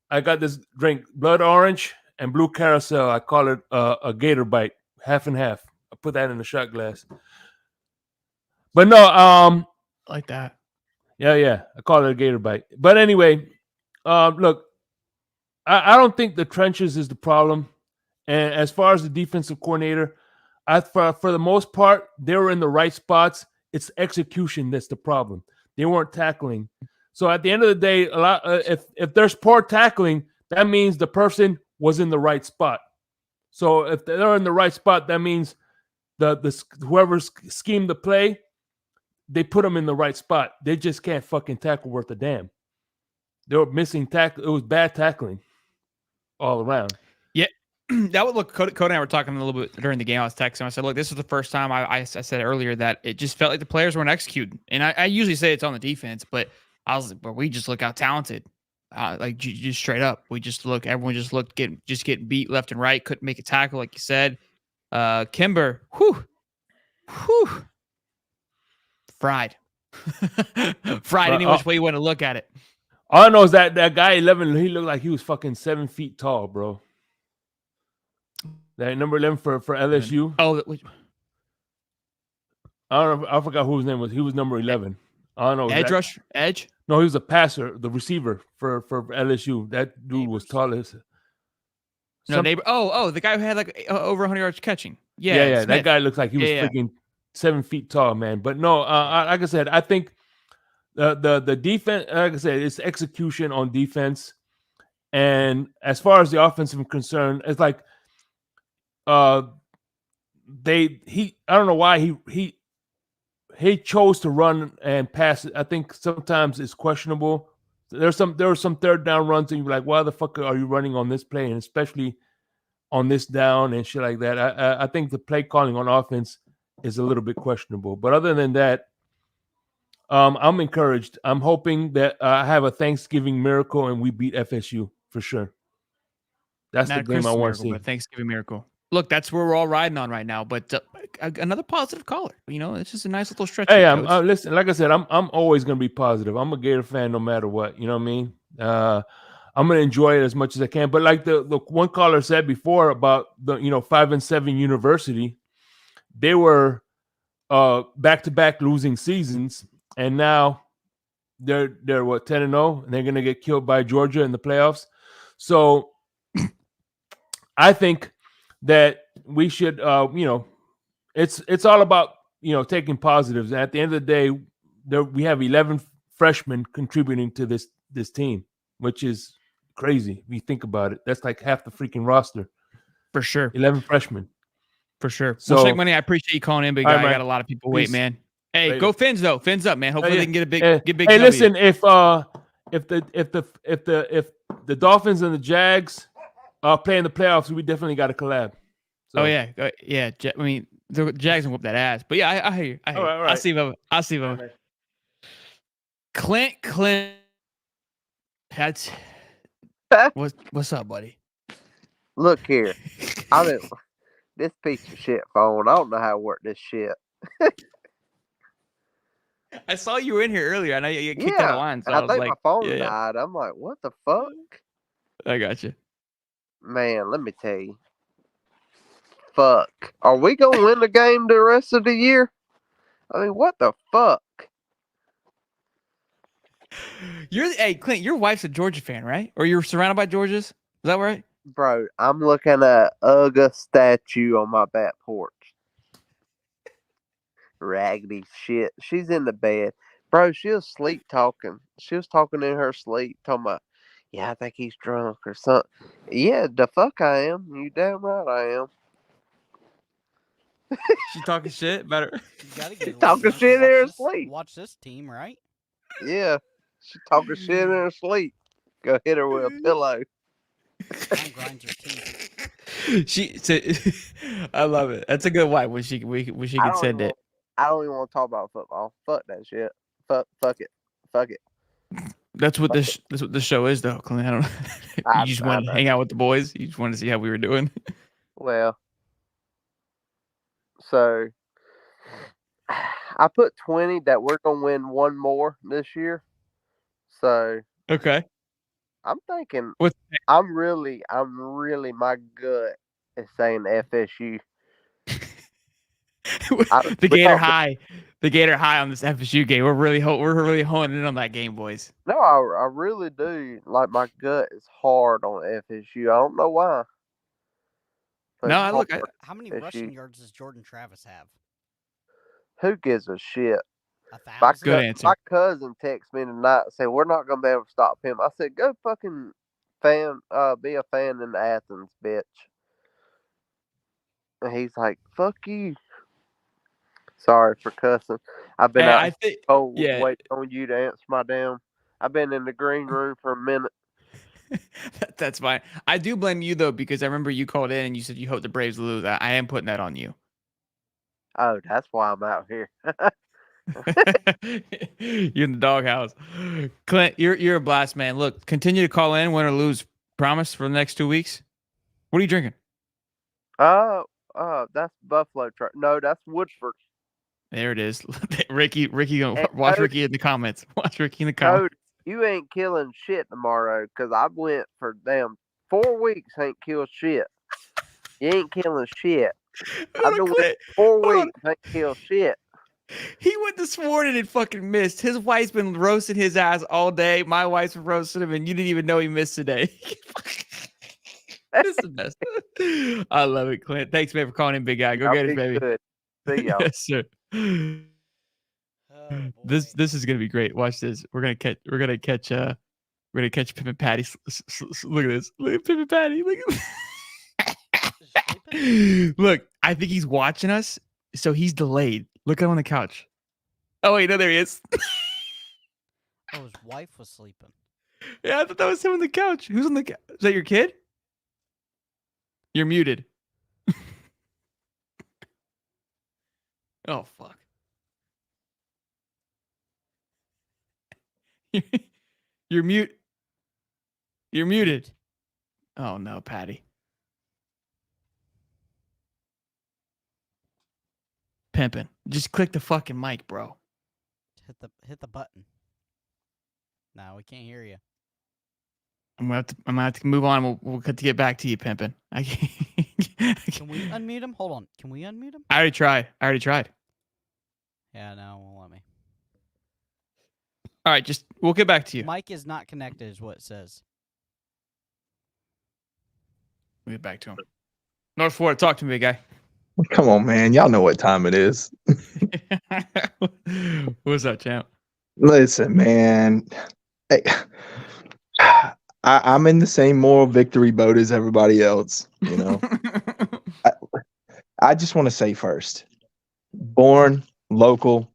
I got this drink, blood orange and blue carousel. I call it a Gator bite, half and half. I put that in a shot glass. But no, like that. Yeah. I call it a Gator bite. But anyway, look, I don't think the trenches is the problem. And as far as the defensive coordinator, for the most part, they were in the right spots. It's execution that's the problem. They weren't tackling. So at the end of the day, if there's poor tackling, that means the person was in the right spot. So if they're in the right spot, that means whoever schemed the play, they put them in the right spot. They just can't fucking tackle worth a damn. They were missing tackle. It was bad tackling all around. Yeah, that would look. Cody and I were talking a little bit during the game. I was texting him. I said, "Look, this is the first time I said earlier that it just felt like the players weren't executing." And I usually say it's on the defense, but I was like, "But we just look out talented, like just straight up. We just look. Everyone just looked getting beat left and right. Couldn't make a tackle, like you said. Kimber, whew, fried, fried. Any which way you want to look at it." All I know is that guy 11, he looked like he was fucking 7 feet tall, bro. That number 11 for LSU. Oh, I don't know. I forgot who his name was. He was number 11. I don't know. Edge? No, he was a passer, the receiver for LSU. That dude was tall as. Neighbor. Oh, the guy who had like over 100 yards catching. Yeah. That guy looks like he was freaking 7 feet tall, man. But no, like I said, I think the defense, like I said, it's execution on defense. And as far as the offense is concerned, it's like I don't know why he chose to run and pass it. I think sometimes it's questionable. There were some third down runs, and you're like, why the fuck are you running on this play, and especially on this down and shit like that. I think the play calling on offense is a little bit questionable. But other than that, I'm encouraged. I'm hoping that I have a Thanksgiving miracle and we beat FSU for sure. That's the game I want to see. Thanksgiving miracle. Look, that's where we're all riding on right now. But another positive caller. It's just a nice little stretch. Hey, listen. Like I said, I'm always gonna be positive. I'm a Gator fan no matter what. You know what I mean? I'm gonna enjoy it as much as I can. But like the one caller said before about the 5-7 University, they were back-to-back losing seasons, and now they're 10-0, and they're gonna get killed by Georgia in the playoffs. So I think that we should, it's all about taking positives. And at the end of the day, we have 11 freshmen contributing to this team, which is crazy if you think about it. That's like half the freaking roster. For sure. 11 freshmen. For sure. So, Shake Money, I appreciate you calling in, big guy. I got a lot of people wait, man. Hey, later. Go Fins though. Fins up, man. Hopefully they can get big. Hey, listen, if the Dolphins and the Jags play in the playoffs, we definitely got to collab. So. Oh yeah, yeah. I mean, the Jags can whoop that ass. But yeah, I hear you. I hear you. All right. I'll see him. Clint. That's what's up, buddy? Look here. I mean, this piece of shit phone. I don't know how to work this shit. I saw you were in here earlier. I know you kicked out of line. So I was think like, my phone died. I'm like, what the fuck? I got you. Man, let me tell you. Fuck. Are we going to win the game the rest of the year? I mean, what the fuck? Hey, Clint, your wife's a Georgia fan, right? Or you're surrounded by Georgias? Is that right? Bro, I'm looking at Uga statue on my back porch. Raggedy shit. She's in the bed. Bro, she was sleep talking. She was talking in her sleep, talking about, yeah, I think he's drunk or something. Yeah, the fuck I am. You damn right I am. She talking shit about her. She's talking shit in her sleep. Watch this team, right? Yeah. She's talking shit in her sleep. Go hit her with a pillow. Grinds her teeth. I love it. That's a good wife when she can send it. I don't even want to talk about football. Fuck that shit. Fuck it. Fuck it. That's what this show is, though, Clint. I don't. You just want to hang out with the boys. You just want to see how we were doing. Well, so I put 20 that we're gonna win one more this year. So okay. I'm thinking. I'm really. My gut is saying FSU. The Gator high on this FSU game. We're really honing in on that game, boys. No, I really do. Like, my gut is hard on FSU. I don't know why. No, how many rushing yards does Jordan Travis have? Who gives a shit? 1,000. Good answer. My cousin texted me tonight and said, we're not going to be able to stop him. I said, go fucking be a fan in Athens, bitch. And he's like, fuck you. Sorry for cussing. I've been waiting on you to answer my damn. I've been in the green room for a minute. That's fine. I do blame you, though, because I remember you called in and you said you hope the Braves lose. I am putting that on you. Oh, that's why I'm out here. You're in the doghouse. Clint, you're a blast, man. Look, continue to call in, win or lose. Promise for the next 2 weeks. What are you drinking? That's Buffalo Trace. No, that's Woodford. There it is. Ricky, watch Ricky in the comments. Watch Ricky in the comments. You ain't killing shit tomorrow, because I went for damn 4 weeks, ain't killed shit. You ain't killing shit. I've been waiting 4 weeks, ain't killed shit. He went this morning and fucking missed. His wife's been roasting his ass all day. My wife's been roasting him, and you didn't even know he missed today. This is the best. I love it, Clint. Thanks, man, for calling in, big guy. Go get it, baby. Good. See y'all. Yes, sir. This is gonna be great. Watch this. We're gonna catch Pip and Patty. Look at this. Look at Pip and Patty. Look at this. Look, I think he's watching us, so he's delayed. Look at him on the couch. Oh wait, no, there he is. Oh, his wife was sleeping. Yeah, I thought that was him on the couch. Who's on the couch? Is that your kid? You're muted. Oh, fuck. You're mute. You're muted. Oh, no, Patty. Pimpin'. Just click the fucking mic, bro. Hit the button. No, we can't hear you. I'm gonna have to move on. We'll have to get back to you, Pimpin'. Can we unmute him? Hold on. Can we unmute him? I already tried. Yeah, no, it won't let me. All right, we'll get back to you. Mic is not connected, is what it says. We'll get back to him. North Florida, talk to me, big guy. Come on, man. Y'all know what time it is. What's up, champ? Listen, man. Hey, I'm in the same moral victory boat as everybody else. You know, I just want to say first, born local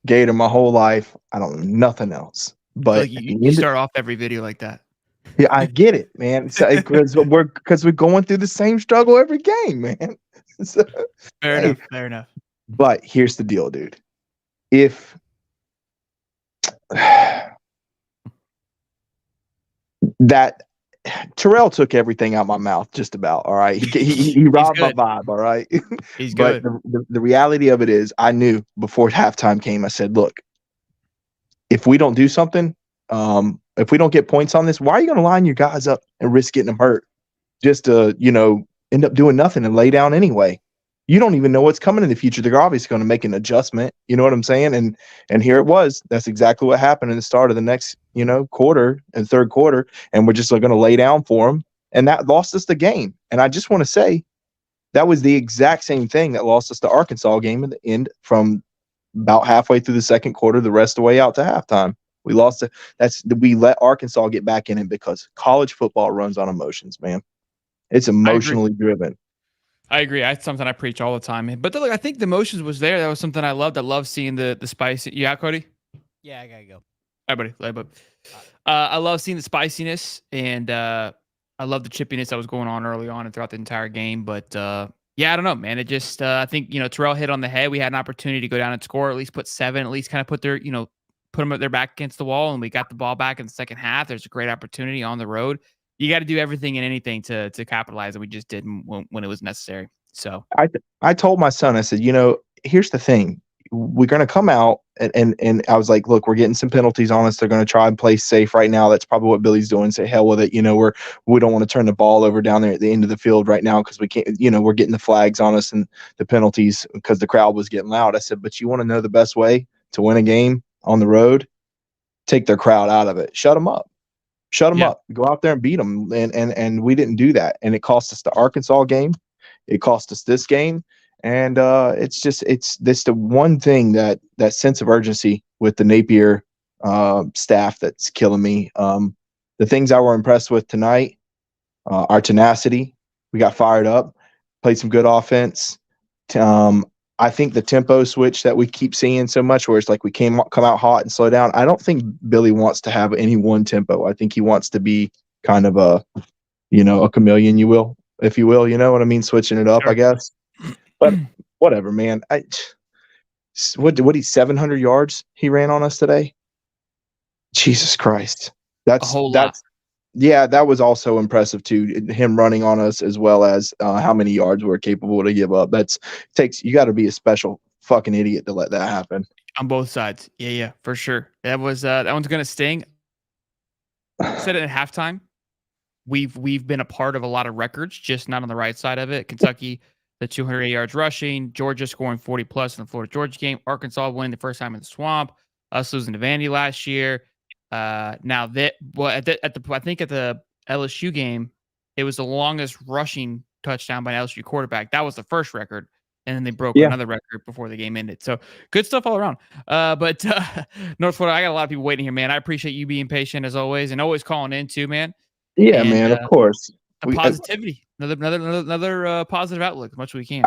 Gator my whole life. I don't know nothing else. But like you start off every video like that. Yeah, I get it, man. Because we're going through the same struggle every game, man. So, Fair hey, enough. Fair enough. but here's the deal, dude. If that Terrell took everything out my mouth, just about. All right, he robbed my good. vibe. All right, He's but good. the reality of it is, I knew before halftime came. I said, look, if we don't do something, if we don't get points on this, why are you going to line your guys up and risk getting them hurt just to end up doing nothing and lay down anyway? You don't even know what's coming in the future. They're obviously going to make an adjustment. You know what I'm saying? And here it was. That's exactly what happened in the start of the next, quarter and third quarter. And we're just going to lay down for them. And that lost us the game. And I just want to say that was the exact same thing that lost us the Arkansas game in the end, from about halfway through the second quarter, the rest of the way out to halftime. We lost it. We let Arkansas get back in it because college football runs on emotions, man. It's emotionally driven. I agree. That's something I preach all the time. But look, I think the emotions was there. That was something I loved. I love seeing the spice. You out, Cody? Yeah, I gotta go. All right, buddy. I love seeing the spiciness, and I love the chippiness that was going on early on and throughout the entire game. But yeah, I don't know, man. It just I think Terrell hit on the head. We had an opportunity to go down and score, at least put 7, at least kind of put them at their back against the wall, and we got the ball back in the second half. There's a great opportunity on the road. You got to do everything and anything to capitalize, and we just didn't when it was necessary. So I told my son, I said, here's the thing. We're going to come out and I was like, look, we're getting some penalties on us. They're going to try and play safe right now. That's probably what Billy's doing. Say hell with it. We don't want to turn the ball over down there at the end of the field right now because we can't, we're getting the flags on us and the penalties because the crowd was getting loud. I said, but you want to know the best way to win a game on the road? Take their crowd out of it. Shut them up. Go out there and beat them. And we didn't do that. And it cost us the Arkansas game. It cost us this game. And it's this the one thing, that sense of urgency with the Napier staff, that's killing me. The things I were impressed with tonight, our tenacity. We got fired up, played some good offense. I think the tempo switch that we keep seeing so much, where it's like we come out hot and slow down. I don't think Billy wants to have any one tempo. I think he wants to be kind of a chameleon, if you will, you know what I mean? Switching it up, sure. I guess. But whatever, man. What he's 700 yards he ran on us today? Jesus Christ. That's a whole lot. Yeah, that was also impressive too. Him running on us, as well as how many yards we're capable to give up. You got to be a special fucking idiot to let that happen. On both sides. Yeah, for sure. That one's gonna sting. I said it at halftime. We've been a part of a lot of records, just not on the right side of it. Kentucky, the 208 yards rushing, Georgia scoring 40 plus in the Florida Georgia game, Arkansas winning the first time in the swamp, us losing to Vandy last year. Now that at the LSU game, it was the longest rushing touchdown by an LSU quarterback. That was the first record, and then they broke another record before the game ended. So good stuff all around. But North Florida, I got a lot of people waiting here, man. I appreciate you being patient as always, and always calling in too, man. Yeah, man, of course. Positivity, another positive outlook, as much as we can.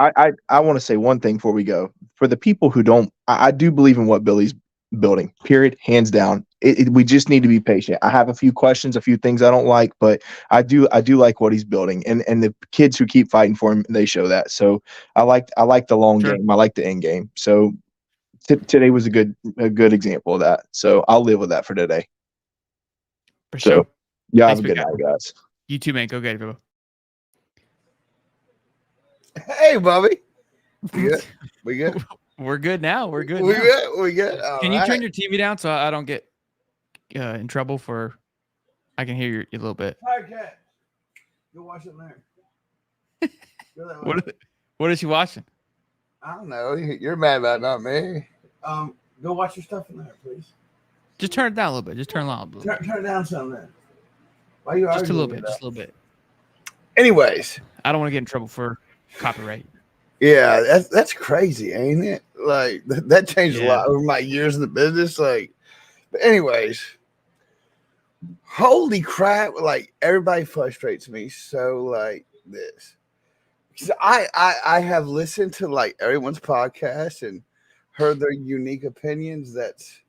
I want to say one thing before we go. For the people who don't, I do believe in what Billy's building. Period, hands down. We just need to be patient. I have a few questions, a few things I don't like, but I do like what he's building, and the kids who keep fighting for him, they show that. So I like the long game. I like the end game. So today was a good example of that. So I'll live with that for today. For sure. Yeah, have a good night, guys. You too, man. Go get it, bro. Hey, Bobby. We good? We good? We're good now. We're good. We good. Can you turn your TV down so I don't get in trouble for? I can hear you a little bit. Podcast. Go watch it there. What is she watching? I don't know. You're mad about it, not me. Go watch your stuff in there, please. Just turn it down a little bit. Just turn it loud. Turn it down some then. Why you just a little bit. Just a little bit. Anyways, I don't want to get in trouble for copyright. Yeah, that's crazy, ain't it? Like that changed a lot over my years in the business. Like, but anyways, holy crap! Like everybody frustrates me so like this. Because I have listened to like everyone's podcast and heard their unique opinions. That's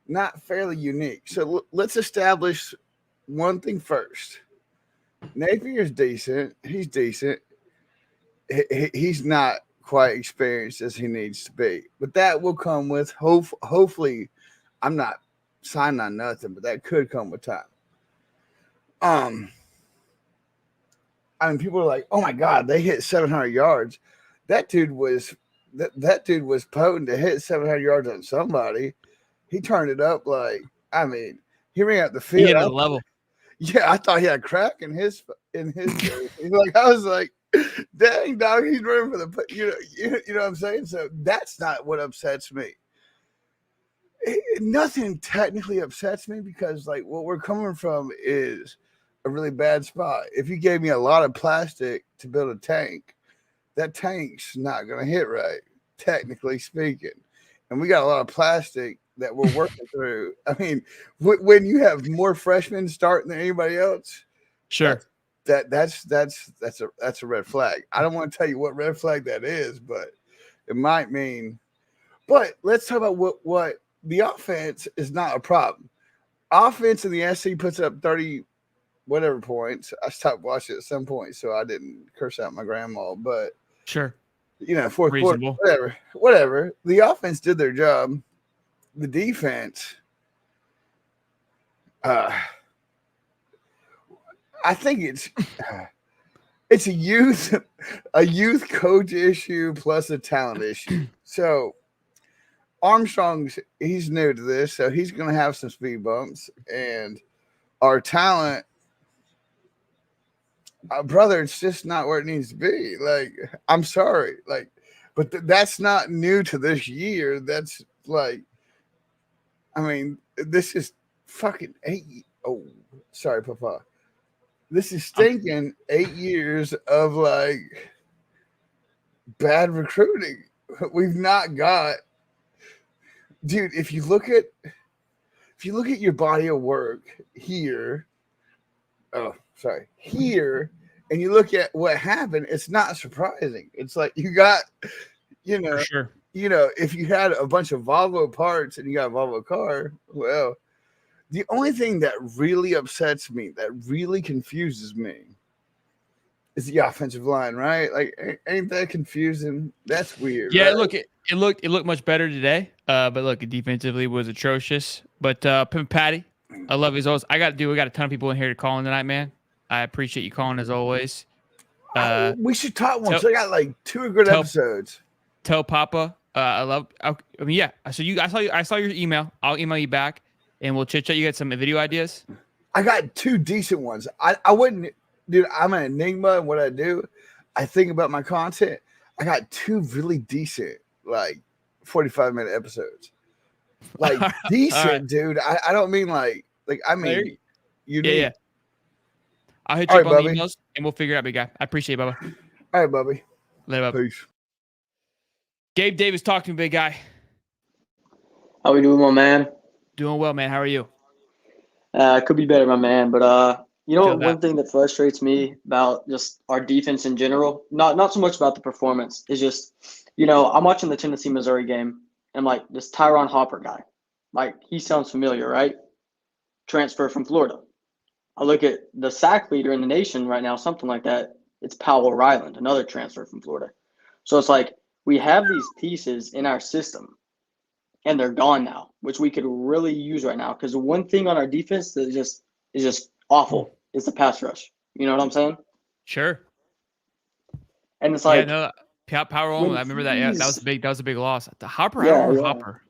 not fairly unique. So let's establish one thing first. Napier's decent. He's decent. He's not quite experienced as he needs to be, but that will come with hopefully. I'm not signing on nothing, but that could come with time. I mean, people are like, "Oh my God, they hit 700 yards." That dude was that dude was potent to hit 700 yards on somebody. He turned it up like, I mean, he ran out the field. He hit another level. Yeah, I thought he had crack in his like I was like, dang dog, he's running for the you know what I'm saying? So that's not what upsets me. Nothing technically upsets me because like what we're coming from is a really bad spot. If you gave me a lot of plastic to build a tank, that tank's not gonna hit right, technically speaking. And we got a lot of plastic that we're working through. I mean, when you have more freshmen starting than anybody else, sure, that's a red flag. I don't want to tell you what red flag that is, but it might mean. But let's talk about what the offense is not a problem. Offense in the SC puts up 30 whatever points. I stopped watching at some point, so I didn't curse out my grandma. But sure, fourth reasonable. quarter, whatever. The offense did their job. The defense, I think it's a youth coach issue plus a talent issue. So he's new to this, so he's going to have some speed bumps, and our talent, brother, it's just not where it needs to be. Like, I'm sorry, like, but that's not new to this year. That's like, I mean, this is fucking 8. Oh, sorry, Papa. This is stinking 8 years of like bad recruiting. We've not got, dude. If you look at your body of work here, here, and you look at what happened, it's not surprising. It's like you got, For sure. If you had a bunch of Volvo parts and you got a Volvo car, well, the only thing that really upsets me, that really confuses me, is the offensive line, right? Like, ain't that confusing? That's weird. Yeah, right? look, it looked much better today. But look, it defensively was atrocious. But Pimp Patty, I love you as always. We got a ton of people in here to call in tonight, man. I appreciate you calling as always. We should talk once. I got like 2 good episodes. Tell Papa, I mean, yeah. So I saw your email. I'll email you back, and we'll chit chat. You got some video ideas? I got 2 decent ones. I wouldn't, dude. I'm an enigma in what I do. I think about my content. I got 2 really decent, like 45-minute episodes. Like decent, right. Dude. I don't mean like I mean you need. Yeah. I'll hit you up on the emails, and we'll figure it out, big guy. I appreciate it, Bubba. All right, Bubby. Later, Bubba. Peace. Gabe Davis, talk to me, big guy. How we doing, my man? Doing well, man. How are you? Could be better, my man. But one thing that frustrates me about just our defense in general, not so much about the performance, is just, I'm watching the Tennessee-Missouri game, and I'm like, this Tyron Hopper guy, like, he sounds familiar, right? Transfer from Florida. I look at the sack leader in the nation right now, something like that. It's Powell Ryland, another transfer from Florida. So it's like we have these pieces in our system, and they're gone now, which we could really use right now. Because the one thing on our defense that is just awful is the pass rush. You know what I'm saying? Sure. And it's like, Power Ryland. I remember that. Yeah, that was big. That was a big loss. The Hopper. I don't remember Hopper.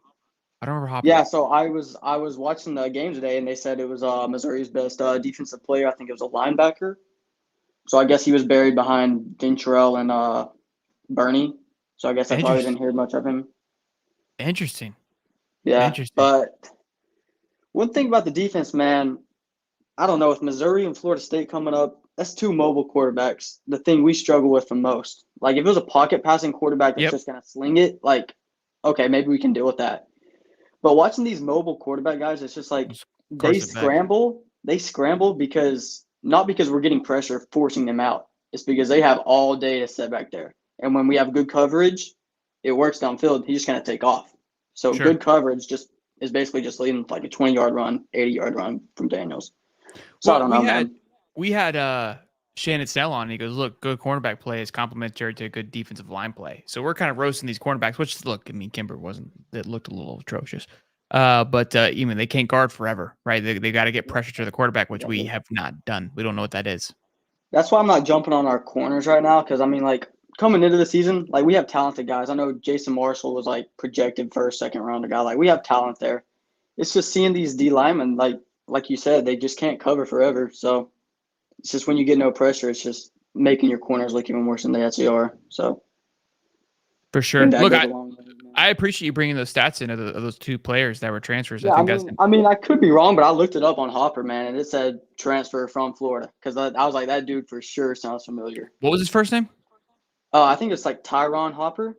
I don't remember Hopper. Yeah, so I was watching the game today, and they said it was Missouri's best defensive player. I think it was a linebacker. So I guess he was buried behind Dentrell and Bernie. So I guess that's why we didn't hear much of him. Interesting. Yeah. Interesting. But one thing about the defense, man, I don't know, with Missouri and Florida State coming up, that's 2 mobile quarterbacks. The thing we struggle with the most. Like, if it was a pocket passing quarterback that's just going to sling it, like, okay, maybe we can deal with that. But watching these mobile quarterback guys, it's just like they scramble. They scramble because not because we're getting pressure forcing them out. It's because they have all day to sit back there. And when we have good coverage, it works downfield. He's just going to take off. So good coverage just is basically just leading like a 20-yard run, 80-yard run from Daniels. So I don't know, man. We had Shannon Snell on, and he goes, "Look, good cornerback play is complementary to good defensive line play." So we're kind of roasting these cornerbacks. Which, look, I mean, Kimber wasn't. It looked a little atrocious. But even they can't guard forever, right? They got to get pressure to the quarterback, which we have not done. We don't know what that is. That's why I'm not jumping on our corners right now, because I mean, like, coming into the season, like, we have talented guys. I know Jason Marshall was like projected first, second round guy. Like, we have talent there. It's just seeing these D linemen, like you said, they just can't cover forever. So it's just when you get no pressure, it's just making your corners look even worse than they actually are. So for sure. Look, I appreciate you bringing those stats in of those two players that were transfers. Yeah, I mean, I could be wrong, but I looked it up on Hopper, man, and it said transfer from Florida, because I was like, that dude for sure sounds familiar. What was his first name? Oh, I think it's like Tyron Hopper.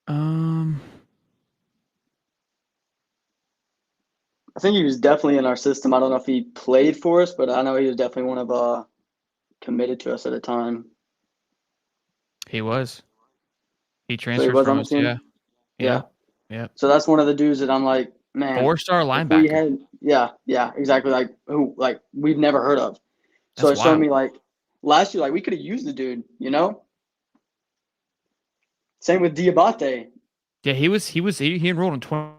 I think he was definitely in our system. I don't know if he played for us, but I know he was definitely one of committed to us at the time. He was. He transferred from us. Yeah. So that's one of the dudes that I'm like, man, 4-star linebacker. Yeah, exactly. Like we've never heard of. So That's it showed wild. me like last year, like we could have used the dude, you know. Same with Diabate. Yeah, he enrolled in 20.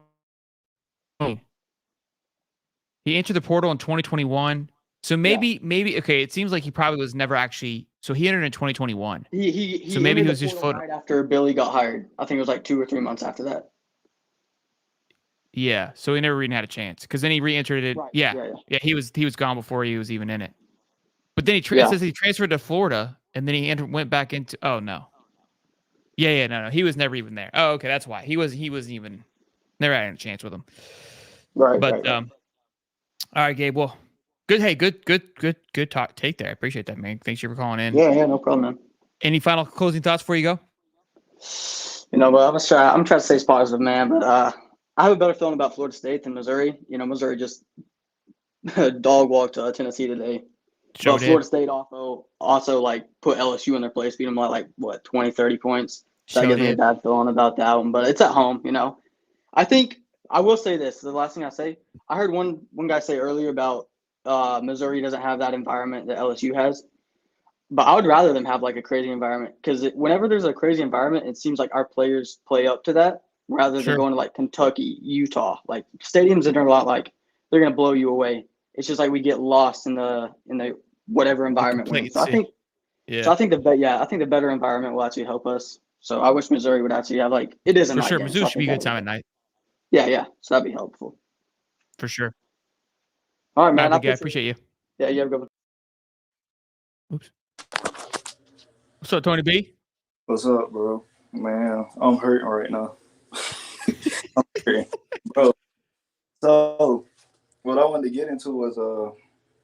He entered the portal in 2021. So maybe okay. It seems like he probably was never actually. So he entered in 2021. He maybe he entered was the just portal right after Billy got hired. I think it was like 2 or 3 months after that. Yeah, so he never even had a chance because then he re-entered it. Right. Yeah. He was gone before he was even in it. But then it says he transferred to Florida and then he went back into. Oh no. Yeah, no, he was never even there. Oh, okay, that's why he wasn't even never had a chance with him. Right. But all right, Gabe. Well, good. Hey, good talk. Take there. I appreciate that, man. Thanks for calling in. Yeah, no problem, man. Any final closing thoughts before you go? You know, but I'm trying to stay positive, man. But I have a better feeling about Florida State than Missouri. You know, Missouri just dog walked Tennessee today. But Florida State also like put LSU in their place, beat them by like what 20, 30 points. So that gives me a bad feeling about that one. But it's at home, you know. I think I will say this. The last thing I say, I heard one guy say earlier about Missouri doesn't have that environment that LSU has. But I would rather them have like a crazy environment, because whenever there's a crazy environment, it seems like our players play up to that rather than going to like Kentucky, Utah. Like stadiums that are a lot like they're gonna blow you away. It's just like we get lost in the whatever environment we're in. So I think the better environment will actually help us. So I wish Missouri would actually have like it is a for night sure. game, Missouri so should be a good time at night. Yeah. So that'd be helpful. For sure. All right, man. I appreciate you. Yeah, you have a good one. Oops. What's up, Tony B? What's up, bro? Man, I'm hurting right now. I'm hurting. Bro. So, what I wanted to get into was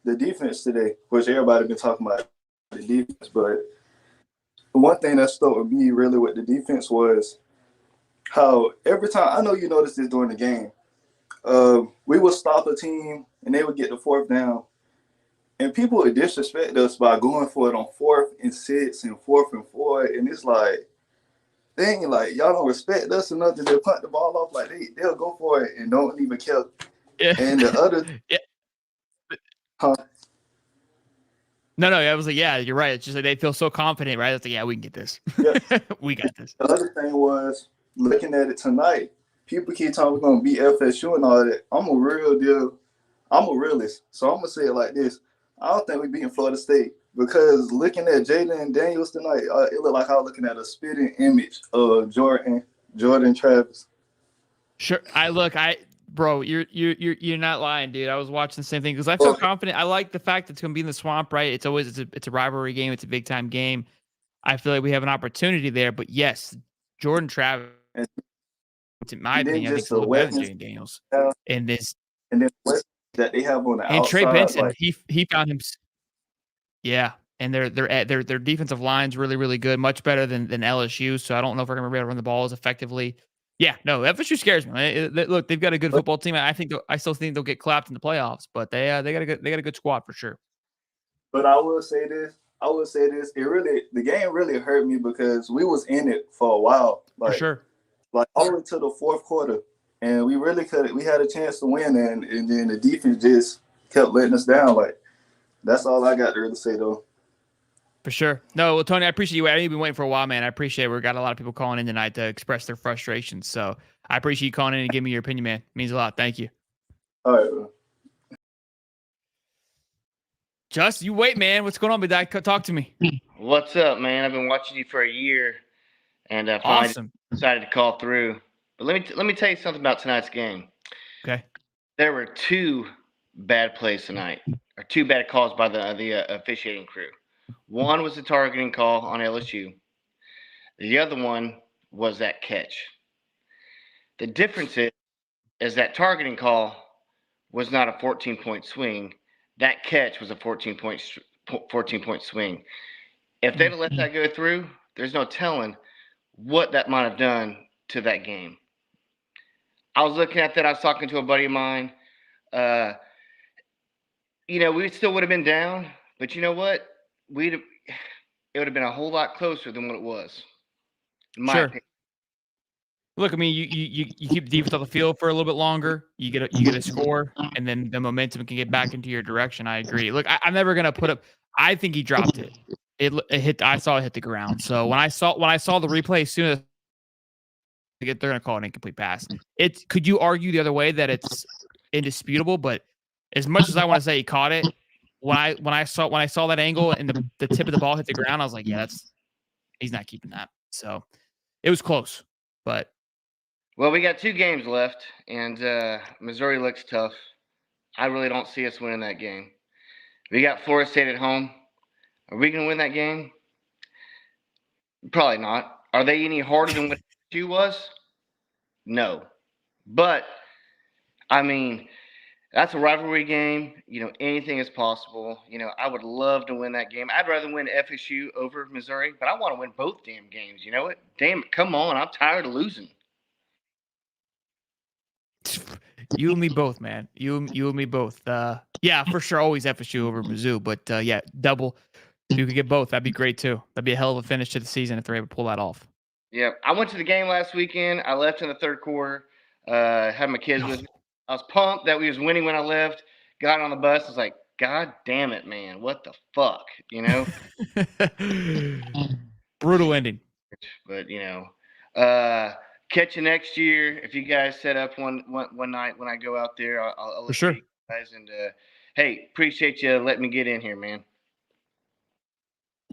the defense today, which everybody been talking about the defense, but one thing that stuck with me really with the defense was how every time, I know you noticed this during the game, we would stop a team and they would get the fourth down. And people would disrespect us by going for it on 4th and 6 and 4th and 4. And it's like, dang, like, y'all don't respect us enough to just punt the ball off. Like, they'll go for it and don't even care. Yeah. And the other. Huh? No, I was like, yeah, you're right. It's just like they feel so confident, right? It's like, yeah, we can get this. Yeah. We got this. The other thing was, looking at it tonight, people keep talking we're going to beat FSU and all that. I'm a realist. So I'm going to say it like this. I don't think we're beating Florida State, because looking at Jaden Daniels tonight, it looked like I was looking at a spitting image of Jordan Travis. Sure. Bro, you're not lying, dude. I was watching the same thing because I feel confident. I like the fact that it's gonna be in the swamp, right? It's a rivalry game. It's a big time game. I feel like we have an opportunity there. But yes, Jordan Travis, in my opinion, I think it's a little better than Jaden Daniels. And then that they have on the and outside, Trey Benson, like, he found him. Yeah, and their defensive line's really, really good, much better than LSU. So I don't know if we're gonna be able to run the ball as effectively. Yeah, no, FSU scares me. Look, they've got a good football team. I still think they'll get clapped in the playoffs, but they got a good squad for sure. But I will say this. The game really hurt me because we was in it for a while. Like, for sure. like all the way to the fourth quarter, and we really could. We had a chance to win, and then the defense just kept letting us down. Like that's all I got to really say though. For sure. No, well, Tony, I appreciate you. I know you've been waiting for a while, man. I appreciate it. We've got a lot of people calling in tonight to express their frustrations. So I appreciate you calling in and giving me your opinion, man. It means a lot. Thank you. All right, bro. Just, you wait, man. What's going on, big guy? Talk to me. What's up, man? I've been watching you for a year, and I finally Awesome. decided to call through. But let me tell you something about tonight's game. Okay. There were two bad plays tonight, or two bad calls by the officiating crew. One was the targeting call on LSU. The other one was that catch. The difference is that targeting call was not a 14-point swing. That catch was a 14-point swing. If they'd have let that go through, there's no telling what that might have done to that game. I was looking at that. I was talking to a buddy of mine. We still would have been down, but you know what? It would have been a whole lot closer than what it was. In my opinion. Look, I mean, you keep the defense on the field for a little bit longer. You get a score, and then the momentum can get back into your direction. I agree. Look, I'm never gonna put up. I think he dropped it. It hit. I saw it hit the ground. So when I saw the replay, as soon as they're gonna call it an incomplete pass. Could you argue the other way that it's indisputable? But as much as I want to say he caught it, when I saw that angle and the tip of the ball hit the ground, I was like, yeah, he's not keeping that. So it was close, but. Well, we got 2 games left, and Missouri looks tough. I really don't see us winning that game. We got Florida State at home. Are we going to win that game? Probably not. Are they any harder than what LSU was? No. But, I mean, that's a rivalry game. Anything is possible. I would love to win that game. I'd rather win FSU over Missouri, but I want to win both damn games. You know what? Damn it. Come on. I'm tired of losing. You and me both, man. You and me both. Yeah, for sure. Always FSU over Mizzou, but yeah, double. If you could get both, that'd be great too. That'd be a hell of a finish to the season if they're able to pull that off. Yeah, I went to the game last weekend. I left in the third quarter. Had my kids with me. I was pumped that we was winning when I left. Got on the bus. I was like, God damn it, man! What the fuck, Brutal ending. But catch you next year. If you guys set up one night when I go out there, I'll for sure. You guys. And hey, appreciate you letting me get in here, man.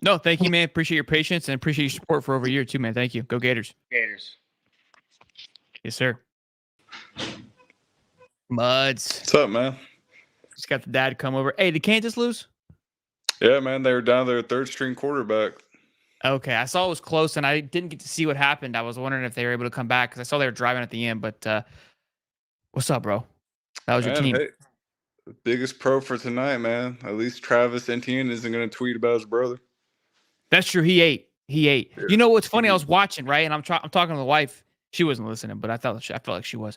No, thank you, man. Appreciate your patience and appreciate your support for over a year too, man. Thank you. Go Gators. Gators. Yes, sir. Muds. What's up, man? Just got the dad come over. Hey, did Kansas lose? Yeah, man. They were down their third string quarterback. Okay, I saw it was close, and I didn't get to see what happened. I was wondering if they were able to come back because I saw they were driving at the end. But what's up, bro? That was your team. Hey, the biggest pro for tonight, man. At least Travis Etienne isn't going to tweet about his brother. That's true. He ate. Yeah. You know what's funny? I was watching, right, and I'm talking to the wife. She wasn't listening, but I felt like she was.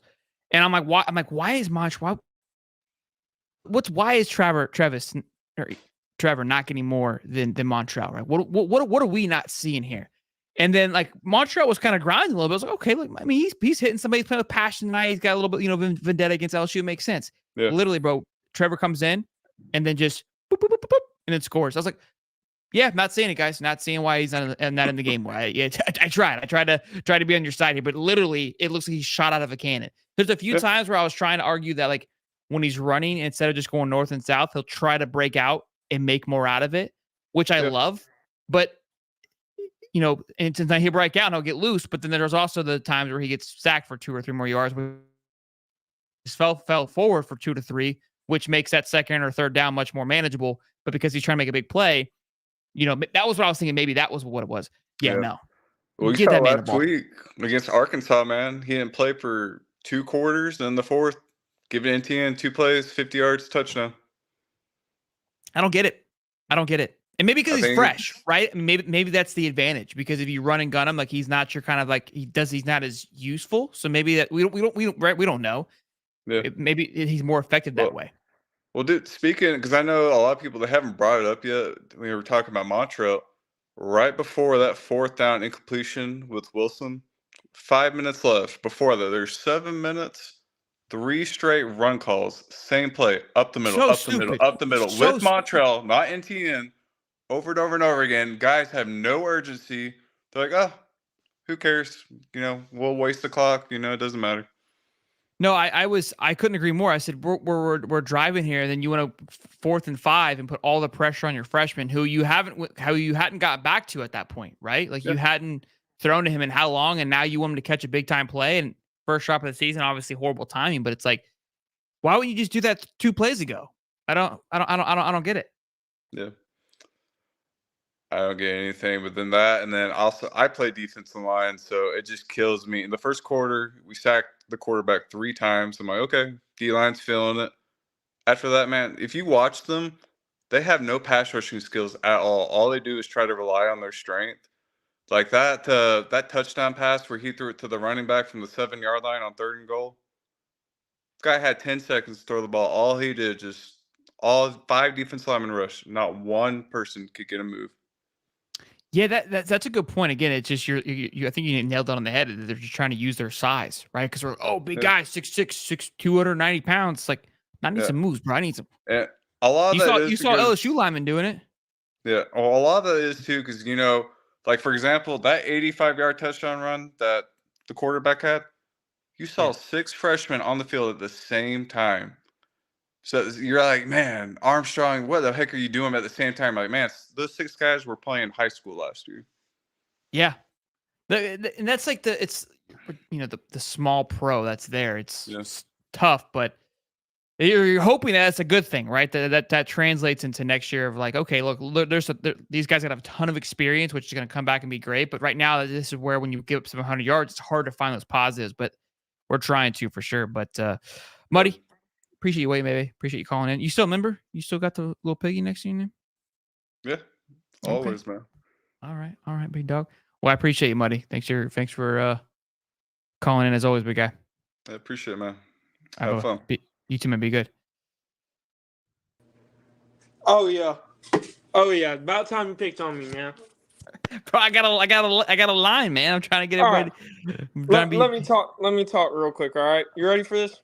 And I'm like, why? I'm like, why is Trevor not getting more than Montreal, right? What are we not seeing here? And then like Montreal was kind of grinding a little bit. I was like, okay, look, I mean, he's hitting somebody, he's playing with passion tonight. He's got a little bit, vendetta against LSU. It makes sense. Yeah. Literally, bro. Trevor comes in and then just boop, boop, boop, boop, boop, and then scores. I was like, yeah, not seeing it, guys. Not seeing why he's not in the game. I tried to be on your side here, but literally, it looks like he's shot out of a cannon. There's a few times where I was trying to argue that like when he's running, instead of just going north and south, he'll try to break out and make more out of it, which I love. But and sometimes he'll break out and he'll get loose. But then there's also the times where he gets sacked for 2 or 3 more yards. Just fell forward for 2 to 3, which makes that second or third down much more manageable. But because he's trying to make a big play, that was what I was thinking. Maybe that was what it was. Yeah. No. Well, we saw last week against Arkansas, man. He didn't play for 2 quarters. Then the fourth, giving Etienne 2 plays, 50 yards, touchdown. I don't get it. And maybe because he's fresh, right? I mean, maybe that's the advantage, because if you run and gun him, like he's not your kind of like he's not as useful. So maybe that we don't know. Yeah. Maybe he's more effective that way. Well, dude, speaking, because I know a lot of people that haven't brought it up yet. We were talking about Montreal right before that 4th down incompletion with Wilson. 5 minutes left. Before that, there's 7 minutes, 3 straight run calls, same play, up the middle, So up the middle, stupid. up the middle, So with Montrell, not NTN, over and over and over again. Guys have no urgency. They're like, oh, who cares? We'll waste the clock. It doesn't matter. No, I couldn't agree more. I said we're driving here, and then you want to 4th and 5 and put all the pressure on your freshman who you hadn't got back to at that point, right? Like you hadn't thrown to him in how long, and now you want him to catch a big time play and first drop of the season. Obviously horrible timing, but it's like, why wouldn't you just do that 2 plays ago? I don't get it. Yeah. I don't get anything, but then that, and then also I play defensive line, so it just kills me. In the first quarter, we sacked the quarterback 3 times. I'm like, okay, D-line's feeling it. After that, man, if you watch them, they have no pass rushing skills at all. All they do is try to rely on their strength. Like that touchdown pass where he threw it to the running back from the 7-yard line on 3rd and goal. This guy had 10 seconds to throw the ball. All he did, just all 5 defensive linemen rush. Not one person could get a move. Yeah, that's a good point. Again, it's just you I think you nailed it on the head. They're just trying to use their size, right? Because we're big guy, 6'6", 290 pounds. It's like, I need some moves, bro. I need some. And a lot of you saw LSU linemen doing it. Yeah, well, a lot of that is too because like for example, that 85-yard touchdown run that the quarterback had, you saw 6 freshmen on the field at the same time. So you're like, man, Armstrong, what the heck are you doing at the same time? Like, man, those 6 guys were playing high school last year. Yeah, and that's like the small pro that's there. It's tough, but you're hoping that it's a good thing, right? That translates into next year of like, okay, look, these guys have a ton of experience, which is going to come back and be great. But right now, this is where when you give up 700 yards, it's hard to find those positives. But we're trying to for sure. But Muddy. Appreciate you waiting, baby. Appreciate you calling in. You still remember? You still got the little piggy next to your name? Yeah, always, man. All right, big dog. Well, I appreciate you, Muddy. Thanks for calling in as always, big guy. I appreciate it, man. Have fun. You too, man. Be good. Oh yeah. About time you picked on me, man. Bro, I got a line, man. I'm trying to get everybody. Let me talk real quick. All right, you ready for this?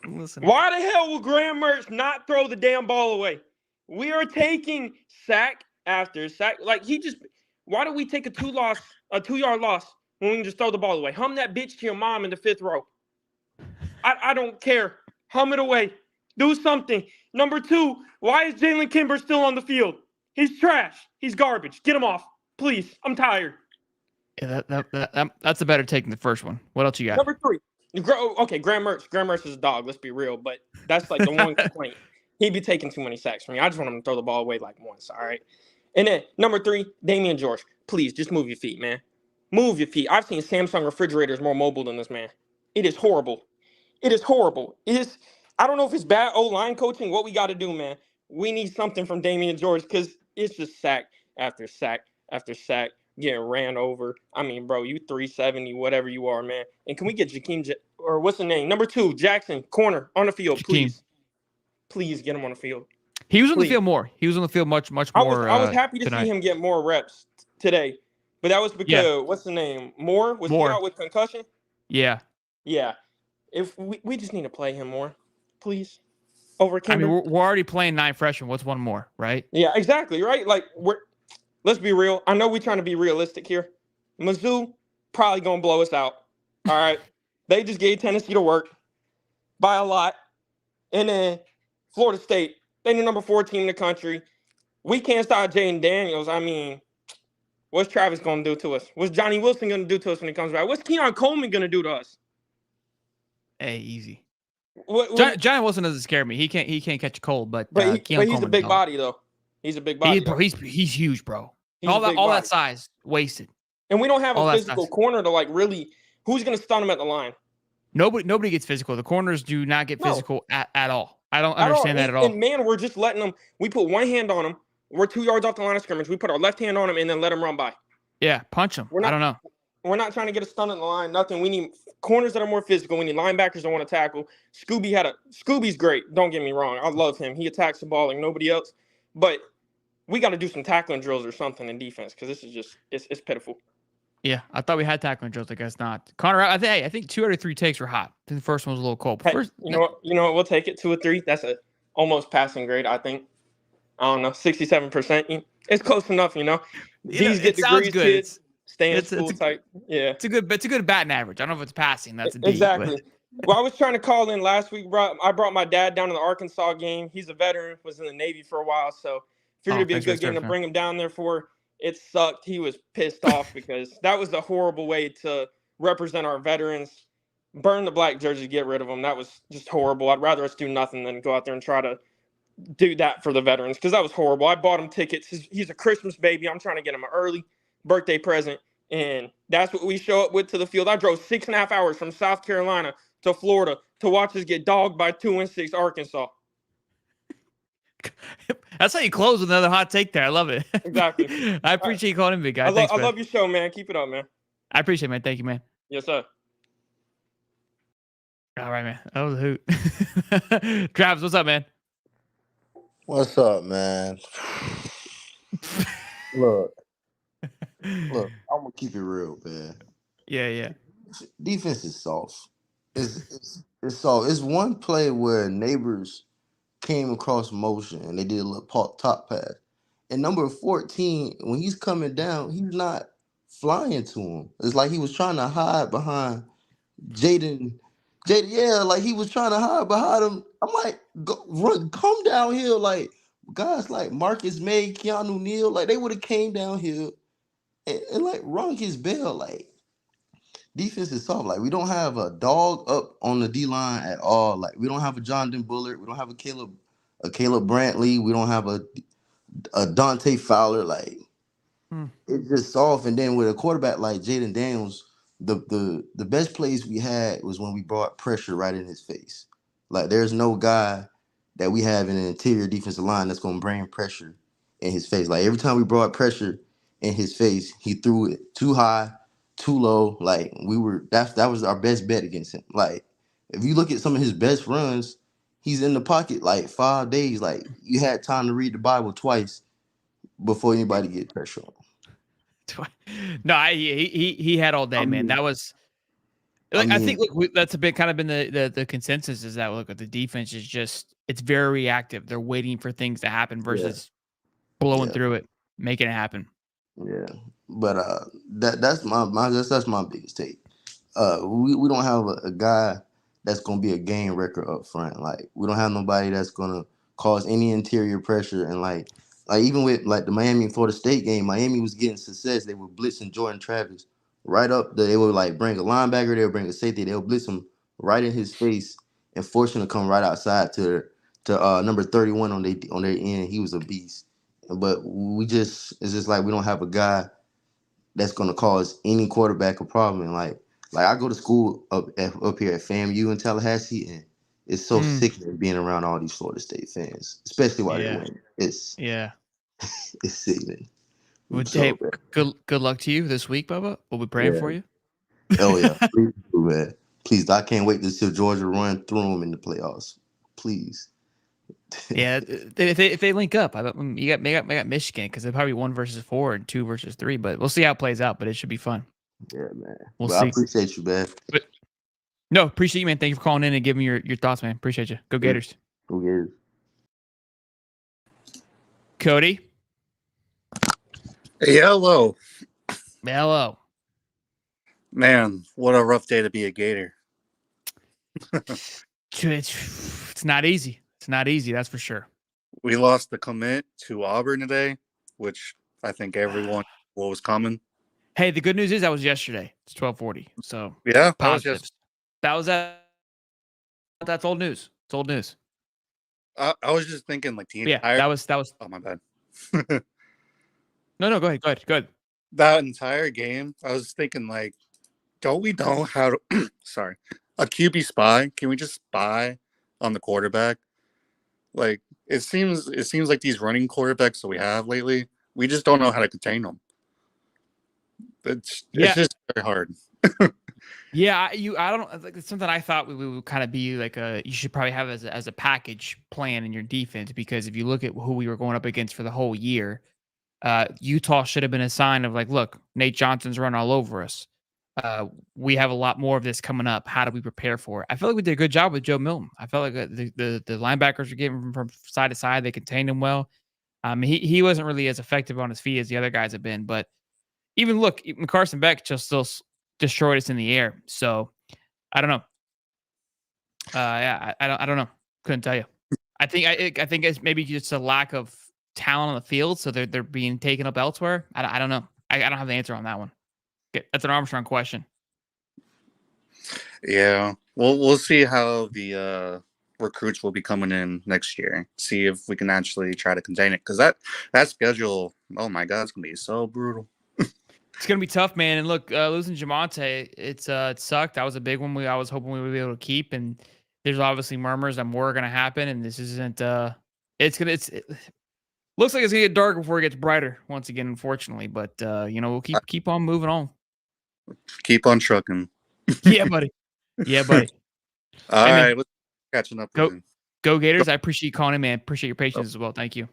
Listen. Why the hell will Graham Mertz not throw the damn ball away? We are taking sack after sack. Like why do we take a 2-yard loss when we can just throw the ball away? Hum that bitch to your mom in the 5th row. I don't care. Hum it away. Do something. Number 2, why is Jalen Kimber still on the field? He's trash. He's garbage. Get him off, please. I'm tired. Yeah, that's a better take than the first one. What else you got? Number 3. Okay, Graham Mertz. Graham Mertz is a dog. Let's be real, but that's like the one complaint. He'd be taking too many sacks from me. I just want him to throw the ball away like once. All right. And then number 3, Damian George. Please just move your feet, man. Move your feet. I've seen Samsung refrigerators more mobile than this man. It is horrible. It is horrible. I don't know if it's bad O-line coaching. What we got to do, man? We need something from Damian George because it's just sack after sack after sack. Getting ran over. I mean, bro, you 370, whatever you are, man. And can we get Jakeem or what's the name? Number 2, Jackson, corner on the field, please. Please get him on the field. He was on the field more. He was on the field much more. I was happy to see him get more reps today, but that was because what's the name? Moore was he out with concussion? Yeah. Yeah. If we just need to play him more, please. Over Kimber. I mean, we're already playing 9 freshmen. What's one more, right? Yeah, exactly. Right. Like let's be real. I know we're trying to be realistic here. Mizzou probably going to blow us out. All right. They just gave Tennessee to work by a lot. And then Florida State, they're the number 4 team in the country. We can't stop Jaden Daniels. I mean, what's Travis going to do to us? What's Johnny Wilson going to do to us when he comes back? What's Keon Coleman going to do to us? Hey, easy. Johnny Wilson doesn't scare me. He can't catch a cold, but he's a big body, though. He's a big body. He's huge, bro. All that size wasted. And we don't have a physical corner to like really. Who's going to stun him at the line? Nobody gets physical. The corners do not get physical at all. I don't understand that at all. And man, we're just letting them. We put one hand on them. We're 2 yards off the line of scrimmage. We put our left hand on him and then let him run by. Yeah, punch him. I don't know. We're not trying to get a stun at the line. Nothing. We need corners that are more physical. We need linebackers that want to tackle. Scooby's great. Don't get me wrong. I love him. He attacks the ball like nobody else. But we got to do some tackling drills or something in defense because this is just it's pitiful. Yeah, I thought we had tackling drills. I guess not. Connor, I think 2 out of 3 takes were hot. I think the first one was a little cold. But Hey, first, you know what? We'll take it 2 or 3. That's a almost passing grade, I think. I don't know, 67%. It's close enough, These get it sounds degrees, good. kids. Stay in It's school type. Yeah. it's a good batting average. I don't know if it's passing. That's a D. Exactly. But Well, I was trying to call in last week, bro. I brought my dad down to the Arkansas game. He's a veteran, was in the Navy for a while, so figured it'd be a thanks for the good game to service, man. bring him down there for. It sucked. He was pissed off because that was a horrible way to represent our veterans. Burn the black jersey, get rid of them. That was just horrible. I'd rather us do nothing than go out there and try to do that for the veterans because that was horrible. I bought him tickets. He's a Christmas baby. I'm trying to get him an early birthday present. And that's what we show up with to the field. I drove 6.5 hours from South Carolina to Florida to watch us get dogged by 2-6 Arkansas. That's how you close with another hot take there. I love it. Exactly. I appreciate you calling in, big guy. I Thanks, love your show, man. Keep it up, man. I appreciate it, man. Thank you, man. Yes, sir. All right, man. That was a hoot. Travis, what's up, man? What's up, man? Look, I'm gonna keep it real, man. Yeah. Defense is soft. It's soft. It's one play where neighbors came across motion and they did a little top pass. And number 14, when he's coming down, he's not flying to him. It's like he was trying to hide behind Jaden, yeah, like he was trying to hide behind him. I'm like, run, come downhill. Like guys like Marcus May, Keanu Neal, like they would have came downhill and like rung his bell. Like defense is soft. Like we don't have a dog up on the D line at all. Like we don't have a Jonathan Bullard. We don't have a Caleb Brantley. We don't have a Dante Fowler. Like it's just soft. And then with a quarterback like Jaden Daniels, the best plays we had was when we brought pressure right in his face. Like there's no guy that we have in an interior defensive line that's gonna bring pressure in his face. Like every time we brought pressure in his face, he threw it too high, too low. Like that was our best bet against him. Like if you look at some of his best runs, he's in the pocket like 5 days. Like you had time to read the Bible twice before anybody get pressure on him. No, he had all day, man. That was like I think that's a bit kind of been the consensus is that look at the defense is just it's very reactive. They're waiting for things to happen versus blowing through it, making it happen. Yeah, but that's my biggest take. We don't have a guy that's gonna be a game wrecker up front. Like we don't have nobody that's gonna cause any interior pressure and like even with like the Miami and Florida State game, Miami was getting success. They were blitzing Jordan Travis right up. They would like bring a linebacker, they would bring a safety, they'll blitz him right in his face and force him to come right outside to number 31 on their end. He was a beast. But it's just like we don't have a guy that's gonna cause any quarterback a problem. And like I go to school up here at FAMU in Tallahassee, and it's so sickening being around all these Florida State fans, especially while they win. It's sickening. Hey, good luck to you this week, Bubba. We'll be praying for you. Oh yeah, please do, man. Please, I can't wait to see Georgia run through them in the playoffs. Please. Yeah, if they link up, you got Michigan because they're probably 1 versus 4 and 2 versus 3. But we'll see how it plays out. But it should be fun. Yeah, man. We'll see. I appreciate you, man. No, appreciate you, man. Thank you for calling in and giving me your thoughts, man. Appreciate you. Go Gators. Go Gators. Cody. Hey, hello. Hello. Man, what a rough day to be a Gator. It's not easy. It's not easy, that's for sure. We lost the commit to Auburn today, which I think everyone was coming. Hey, the good news is that was yesterday. It's 12:40. So yeah, positives. That's old news. It's old news. I was just thinking like the entire. That was. Oh my bad. No, go ahead. That entire game, I was thinking like, don't we know how to? Sorry, a QB spy. Can we just spy on the quarterback? Like it seems like these running quarterbacks that we have lately, we just don't know how to contain them. It's just very hard. Yeah, I don't like it's something I thought we would kind of be like you should probably have as a package plan in your defense because if you look at who we were going up against for the whole year, Utah should have been a sign of like, look, Nate Johnson's run all over us. We have a lot more of this coming up. How do we prepare for it? I feel like we did a good job with Joe Milton. I felt like the linebackers were getting from side to side. They contained him well. He wasn't really as effective on his feet as the other guys have been. But even look, Carson Beck just still destroyed us in the air. So I don't know. Yeah, I don't know. Couldn't tell you. I think it's maybe just a lack of talent on the field, so they're being taken up elsewhere. I don't know. I don't have the answer on that one. That's an Armstrong question. Yeah, we'll see how the recruits will be coming in next year. See if we can actually try to contain it, because that schedule, oh my God, it's gonna be so brutal. It's gonna be tough, man. And look, losing Jamonte, it sucked. That was a big one. I was hoping we would be able to keep, and there's obviously murmurs that more are gonna happen, and this isn't. It looks like it's gonna get darker before it gets brighter once again, unfortunately. But we'll keep on moving on. Keep on trucking. Yeah, buddy. Yeah, buddy. All right, let's catching up. Go Gators! I appreciate you calling in, man. Appreciate your patience as well. Thank you.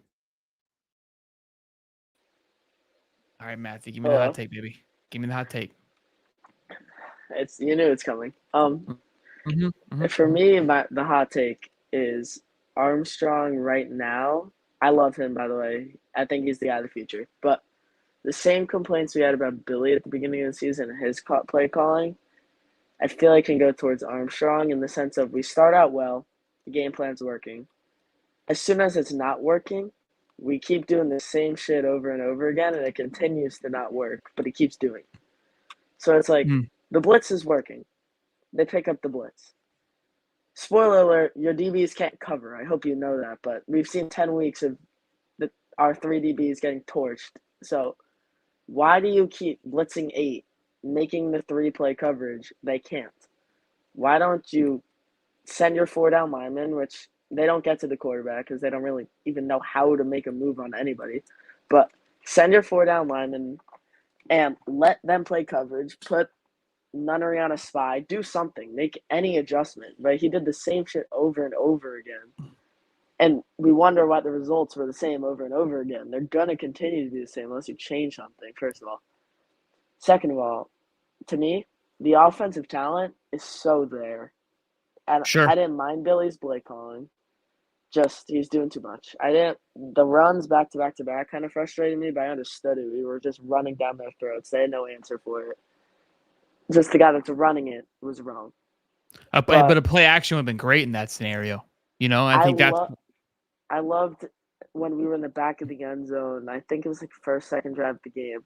All right, Matthew, give me the hot take, baby. Give me the hot take. You knew it's coming. For me, the hot take is Armstrong right now. I love him, by the way. I think he's the guy of the future. But the same complaints we had about Billy at the beginning of the season, his play calling, I feel like can go towards Armstrong in the sense of we start out well, the game plan's working. As soon as it's not working, we keep doing the same shit over and over again, and it continues to not work, but he keeps doing it. So it's like the blitz is working. They pick up the blitz. Spoiler alert, your DBs can't cover. I hope you know that, but we've seen 10 weeks of our 3 DBs getting torched. So why do you keep blitzing 8, making the 3-play coverage? They can't. Why don't you send your 4-down linemen, which they don't get to the quarterback because they don't really even know how to make a move on anybody, but send your 4-down linemen and let them play coverage, put Nunnery on a spy, do something, make any adjustment. But he did the same shit over and over again. And we wonder why the results were the same over and over again. They're going to continue to be the same unless you change something, first of all. Second of all, to me, the offensive talent is so there. And I didn't mind Billy's play calling. Just he's doing too much. The runs back to back to back kind of frustrated me, but I understood it. We were just running down their throats. They had no answer for it. Just the guy that's running it was wrong. But a play action would have been great in that scenario. I think I loved when we were in the back of the end zone. I think it was like first, second drive of the game.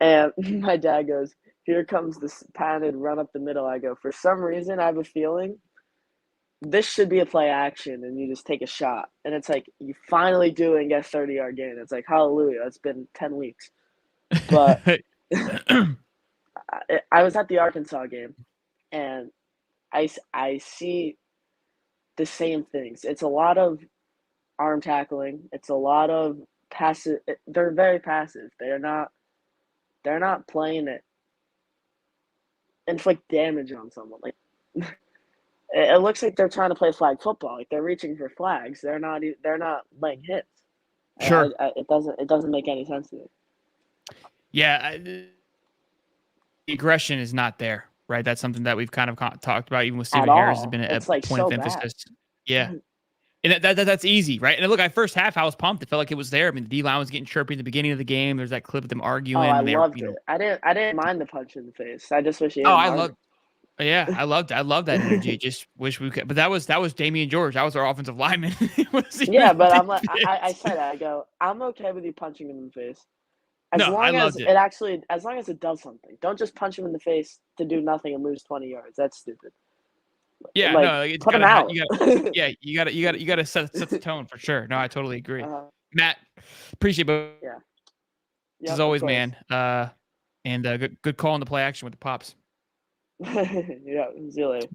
And my dad goes, here comes this patented run up the middle. I go, for some reason, I have a feeling this should be a play action and you just take a shot. And it's like, you finally do it and get a 30-yard gain. It's like, hallelujah. It's been 10 weeks. But I was at the Arkansas game, and I see the same things. It's a lot of arm tackling. It's a lot of passive. They're very passive. They're not playing it. Inflict damage on someone. Like it looks like they're trying to play flag football. Like they're reaching for flags. They're not laying hits. Sure. It doesn't make any sense to me. Yeah, the aggression is not there, right? That's something that we've kind of talked about. Even with Stephen Harris has been a point of emphasis. Yeah. And that's easy, right? And look, at first half, I was pumped. It felt like it was there. I mean, the D-line was getting chirpy at the beginning of the game. There's that clip of them arguing. Oh, I loved it. I didn't mind the punch in the face. I just wish he. I loved that energy. Just wish we could. But that was Damian George. That was our offensive lineman. Yeah, but I'm like, I said that. I go, I'm okay with you punching him in the face. As long as it does something. Don't just punch him in the face to do nothing and lose 20 yards. That's stupid. Yeah, put him out. You gotta set the tone for sure. No, I totally agree. Matt, appreciate it. Yeah. As always, man. And good call on the play action with the pops. Yeah, see you later.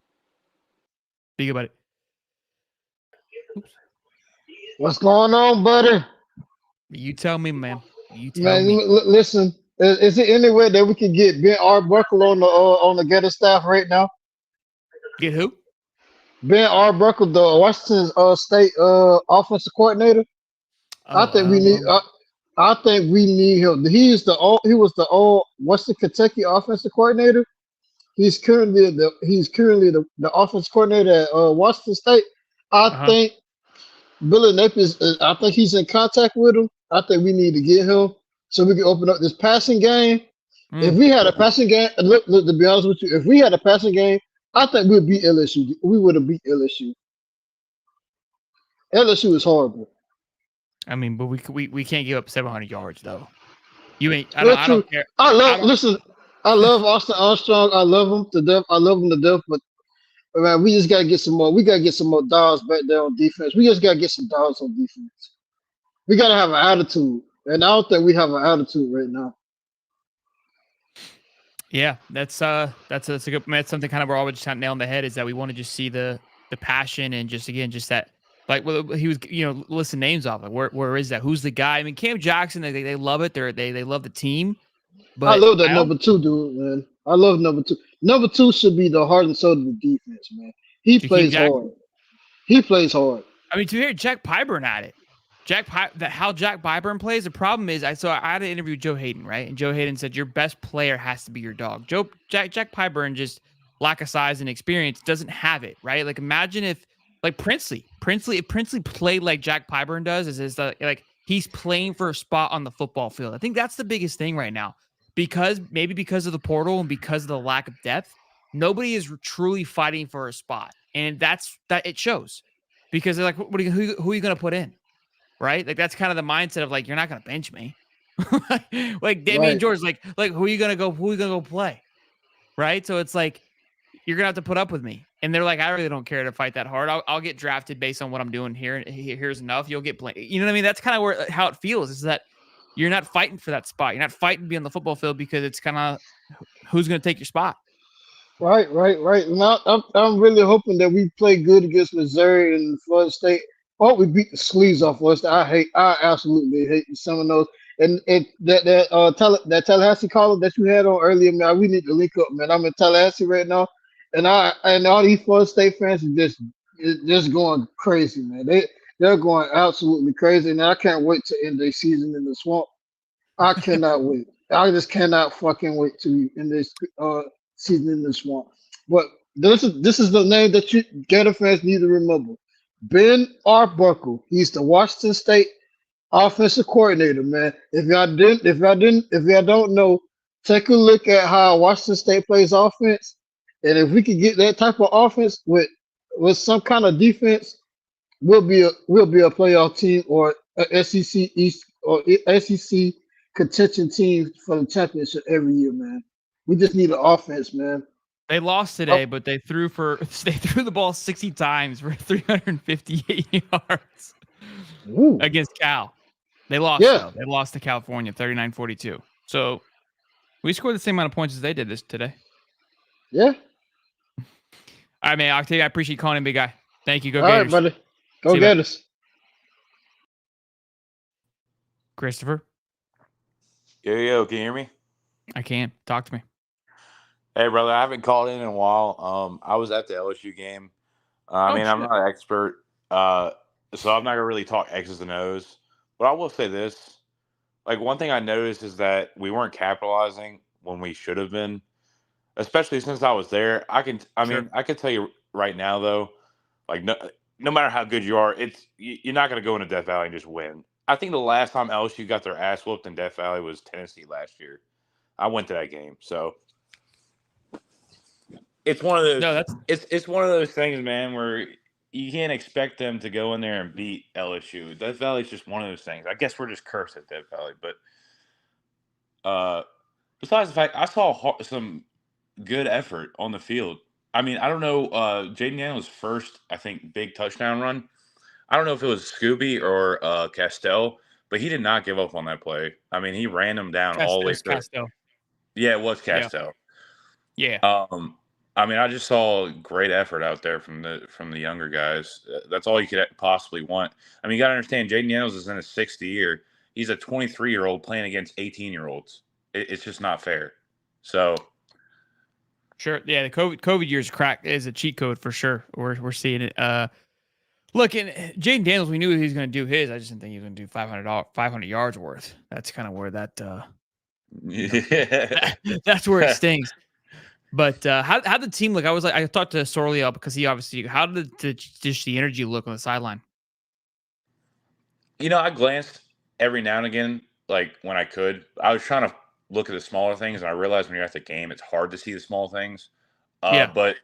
Be good, buddy. Oops. What's going on, buddy? You tell me, man. You tell me. Listen, is there any way that we can get Ben Arbuckle on the Gators staff right now? Get who? Ben Arbuckle, the Washington State offensive coordinator. I think we need. I think we need him. He was the old what's the Kentucky offensive coordinator? He's currently the offensive coordinator at Washington State. I think Billy Napier I think he's in contact with him. I think we need to get him so we can open up this passing game. If we had a passing game, look, to be honest with you, if we had a passing game, I think we'd beat LSU. We would have beat LSU. LSU is horrible. I mean, but we can't give up 700 yards though. You ain't. I That's true. don't care. Listen. I love Austin Armstrong. I love him to death. I love him to death. But man, we just gotta get some more. We gotta get some more dogs back there on defense. We just gotta get some dogs on defense. We gotta have an attitude, and I don't think we have an attitude right now. Yeah, that's a good. That's something kind of we're always just kind of nailing the head is that we want to just see the passion and just that. Like, well, he was, listen names off. Like, where is that? Who's the guy? I mean, Cam Jackson. They love it. They love the team. But I love that number 2 dude, man. I love number 2. Number 2 should be the heart and soul of the defense, man. He plays hard. He plays hard. I mean, to hear Jack Pyburn at it, how Jack Pyburn plays. The problem is, I had an interview with Joe Hayden, right? And Joe Hayden said your best player has to be your dog. Jack Pyburn, just lack of size and experience, doesn't have it, right? Like, imagine if like Princely played like Jack Pyburn does, is like he's playing for a spot on the football field. I think that's the biggest thing right now, because of the portal and because of the lack of depth, nobody is truly fighting for a spot, and that it shows, because they're like, who are you going to put in? Right? Like, that's kind of the mindset of like, you're not going to bench me. Like Damian George, like who are you going to go play? Right? So it's like, you're going to have to put up with me. And they're like, I really don't care to fight that hard. I'll get drafted based on what I'm doing here. Here's enough. You'll get played. You know what I mean? That's kind of how it feels, is that you're not fighting for that spot. You're not fighting to be on the football field, because it's kind of who's going to take your spot. Right. Now I'm really hoping that we play good against Missouri and Florida State. I hope we beat the sleeves off Florida State. I absolutely hate some of those. And that Tallahassee caller that you had on earlier, man, we need to link up, man. I'm in Tallahassee right now, and all these Florida State fans are just going crazy, man. They're going absolutely crazy, and I can't wait to end their season in the swamp. I cannot wait. I just cannot fucking wait to end this season in the swamp. But this is the name that you Gator fans need to remember. Ben Arbuckle. He's the Washington State offensive coordinator, man. If y'all don't know, take a look at how Washington State plays offense. And if we could get that type of offense with some kind of defense, we'll be a playoff team or a SEC East or SEC contention team for the championship every year, man. We just need an offense, man. They lost today, but they threw the ball 60 times for 358 yards against Cal. They lost, though. They lost to California 39-42. So we scored the same amount of points as they did this today. Yeah. All right, man. Octavia, I appreciate you calling in, big guy. Thank you. Go All Gators. right, buddy. Go Gators. Christopher? Yo, can you hear me? I can. Talk to me. Hey, brother, I haven't called in a while. I was at the LSU game. I'm not an expert, so I'm not going to really talk X's and O's. But I will say this. Like, one thing I noticed is that we weren't capitalizing when we should have been, especially since I was there. I can tell you right now, though, like, no matter how good you are, you're not going to go into Death Valley and just win. I think the last time LSU got their ass whooped in Death Valley was Tennessee last year. I went to that game, so it's one of those. It's one of those things, man, where you can't expect them to go in there and beat LSU. Death Valley is just one of those things. I guess we're just cursed at Death Valley, but besides the fact, I saw some good effort on the field. I mean, I don't know. Jaden Daniels' first, I think, big touchdown run. I don't know if it was Scooby or Castell, but he did not give up on that play. I mean, he ran him down all the way through. Castell. Yeah, it was Castell. Yeah. I mean, I just saw great effort out there from the younger guys. That's all you could possibly want. I mean, you got to understand, Jaden Daniels is in his 6th year. He's a 23-year-old playing against 18-year-olds. It's just not fair. So, sure, yeah, the COVID year's crack is a cheat code for sure. We're seeing it. Look, and Jaden Daniels, we knew he was going to do his. I just didn't think he was going to do 500 yards worth. That's kind of where that. That's where it stings. But how the team look? I talked to Sorley because he obviously. How did the energy look on the sideline? I glanced every now and again, like when I could. I was trying to look at the smaller things, and I realized when you're at the game, it's hard to see the small things. Yeah. But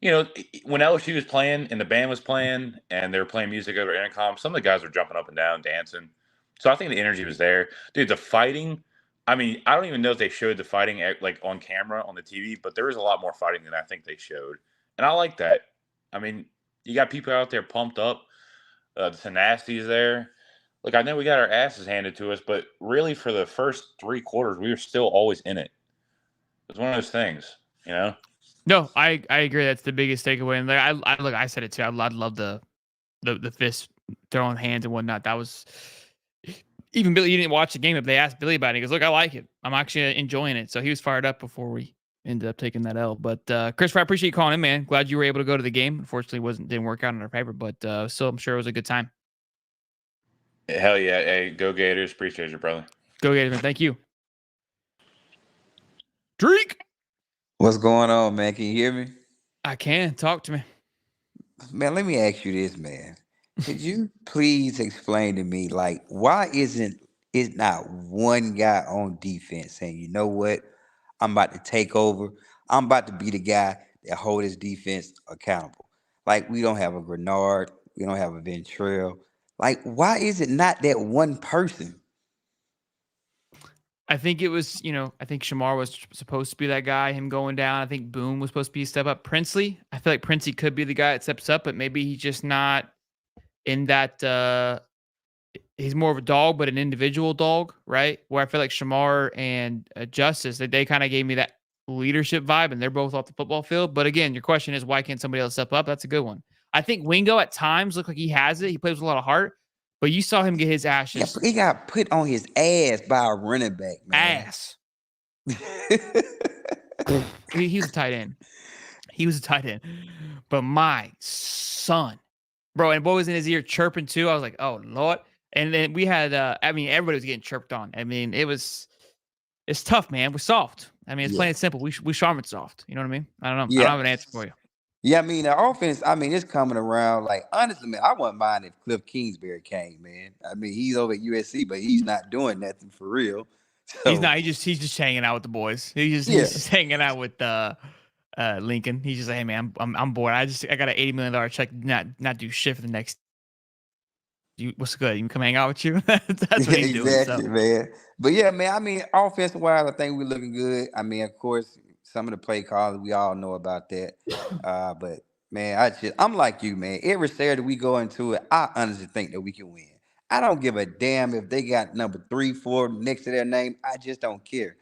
when LSU was playing and the band was playing and they were playing music over intercom, some of the guys were jumping up and down, dancing. So I think the energy was there, dude. The fighting. I mean, I don't even know if they showed the fighting like on camera on the TV, but there was a lot more fighting than I think they showed, and I like that. I mean, you got people out there pumped up. The tenacity is there. Look, I know we got our asses handed to us, but really for the first 3 quarters, we were still always in it. It's one of those things, No, I agree. That's the biggest takeaway. And I said it too. I love the fist throwing hands and whatnot. That was even Billy. You didn't watch the game, but they asked Billy about it. He goes, "Look, I like it. I'm actually enjoying it." So he was fired up before we ended up taking that L. But Christopher, I appreciate you calling in, man. Glad you were able to go to the game. Unfortunately, didn't work out in our favor, but still, I'm sure it was a good time. Hell yeah! Hey, go Gators! Appreciate you, brother. Go Gators, man. Thank you. Drake. What's going on, man? Can you hear me? I can. Talk to me. Man, let me ask you this, man. Could you please explain to me, like, why isn't it not one guy on defense saying, you know what? I'm about to take over. I'm about to be the guy that hold his defense accountable. Like, we don't have a Grenard. We don't have a Ventrell. Like, why is it not that one person? I think it was, I think Shamar was supposed to be that guy, him going down. I think Boone was supposed to be a step up. Princely, I feel like Princely could be the guy that steps up, but maybe he's just not in that. He's more of a dog, but an individual dog, right? Where I feel like Shamar and Justice, they kind of gave me that leadership vibe, and they're both off the football field. But again, your question is, why can't somebody else step up? That's a good one. I think Wingo at times look like he has it. He plays with a lot of heart. But you saw him get his ashes. He got put on his ass by a running back, man. Ass. He was a tight end. He was a tight end. But my son, bro, and boy was in his ear chirping too. I was like, oh, Lord. And then we had, everybody was getting chirped on. I mean, it's tough, man. We're soft. I mean, it's plain and simple. We Charmin soft. You know what I mean? I don't know. Yeah. I don't have an answer for you. Yeah, I mean, the offense, it's coming around. Like, honestly, man, I wouldn't mind if Cliff Kingsbury came, man. I mean, he's over at USC, but he's not doing nothing for real. So, he's not. He's just hanging out with the boys. He's just hanging out with Lincoln. He's just like, hey, man, I'm bored. I got an $80 million check. Not do shit for the next. What's good? You can come hang out with you. That's what he's doing. Exactly, man. But yeah, man. I mean, offensive wise, I think we're looking good. I mean, of course, some of the play calls we all know about that. But man, I'm like you, man. Every Saturday we go into it, I honestly think that we can win. I don't give a damn if they got number 3, 4 next to their name. I just don't care.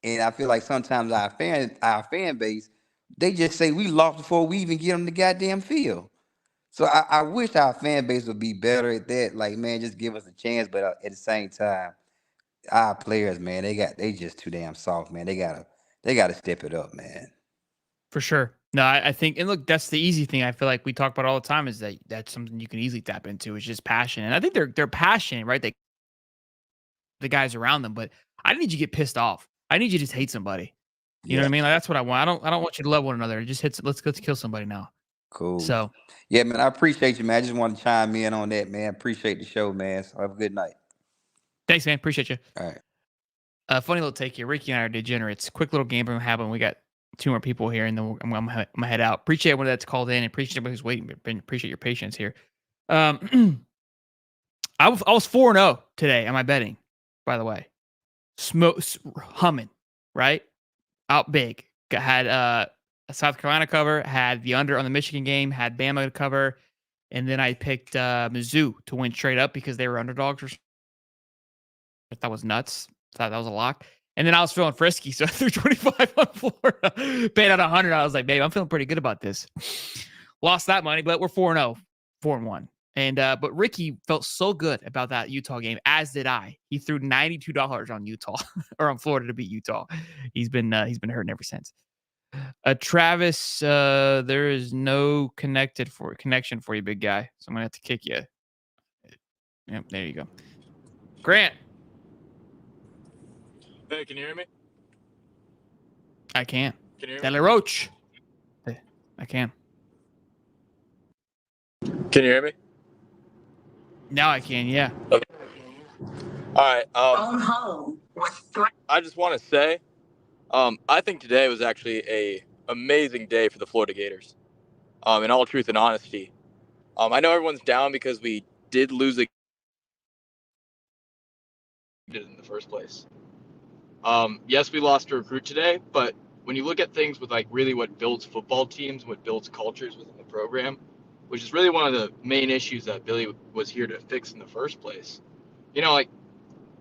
And I feel like sometimes our fan base, they just say we lost before we even get on the goddamn field. So I wish our fan base would be better at that. Like, man, just give us a chance. But at the same time, our players, man, they just too damn soft, man. They gotta step it up, man. For sure. No, I think, and look, that's the easy thing. I feel like we talk about all the time is that's something you can easily tap into. It's just passion, and I think they're passionate, right? The guys around them, but I need you to get pissed off. I need you to just hate somebody. You know what I mean? Like, that's what I want. I don't want you to love one another. It just hits. Let's kill somebody now. Cool. So, yeah, man, I appreciate you, man. I just want to chime in on that, man. Appreciate the show, man. So have a good night. Thanks, man. Appreciate you. All right. Funny little take here. Ricky and I are degenerates. Quick little game room happen. We got 2 more people here, and then I'm gonna head out. Appreciate everyone that's called in. Appreciate everybody who's waiting. Appreciate your patience here. I was 4-0 today. Am I betting? By the way, humming right out big. Had a South Carolina cover. Had the under on the Michigan game. Had Bama to cover, and then I picked Mizzou to win straight up because they were underdogs. That was nuts. Thought that was a lock. And then I was feeling frisky, so I threw 25 on Florida. Paid out 100. I was like, babe, I'm feeling pretty good about this. Lost that money, but we're 4-0, 4-1. And but Ricky felt so good about that Utah game, as did I. He threw $92 on Utah or on Florida to beat Utah. He's been hurting ever since. Travis, there is no connection for you, big guy. So I'm gonna have to kick you. Yep, there you go. Grant. Hey, can you hear me? I can. Can you hear me? Taylor Roach. I can. Can you hear me? Now I can, yeah. Okay. All right. I just want to say, I think today was actually a amazing day for the Florida Gators. In all truth and honesty, I know everyone's down because we did lose a in the first place. Yes, we lost a recruit today, but when you look at things with like really what builds football teams, what builds cultures within the program, which is really one of the main issues that Billy was here to fix in the first place. You know, like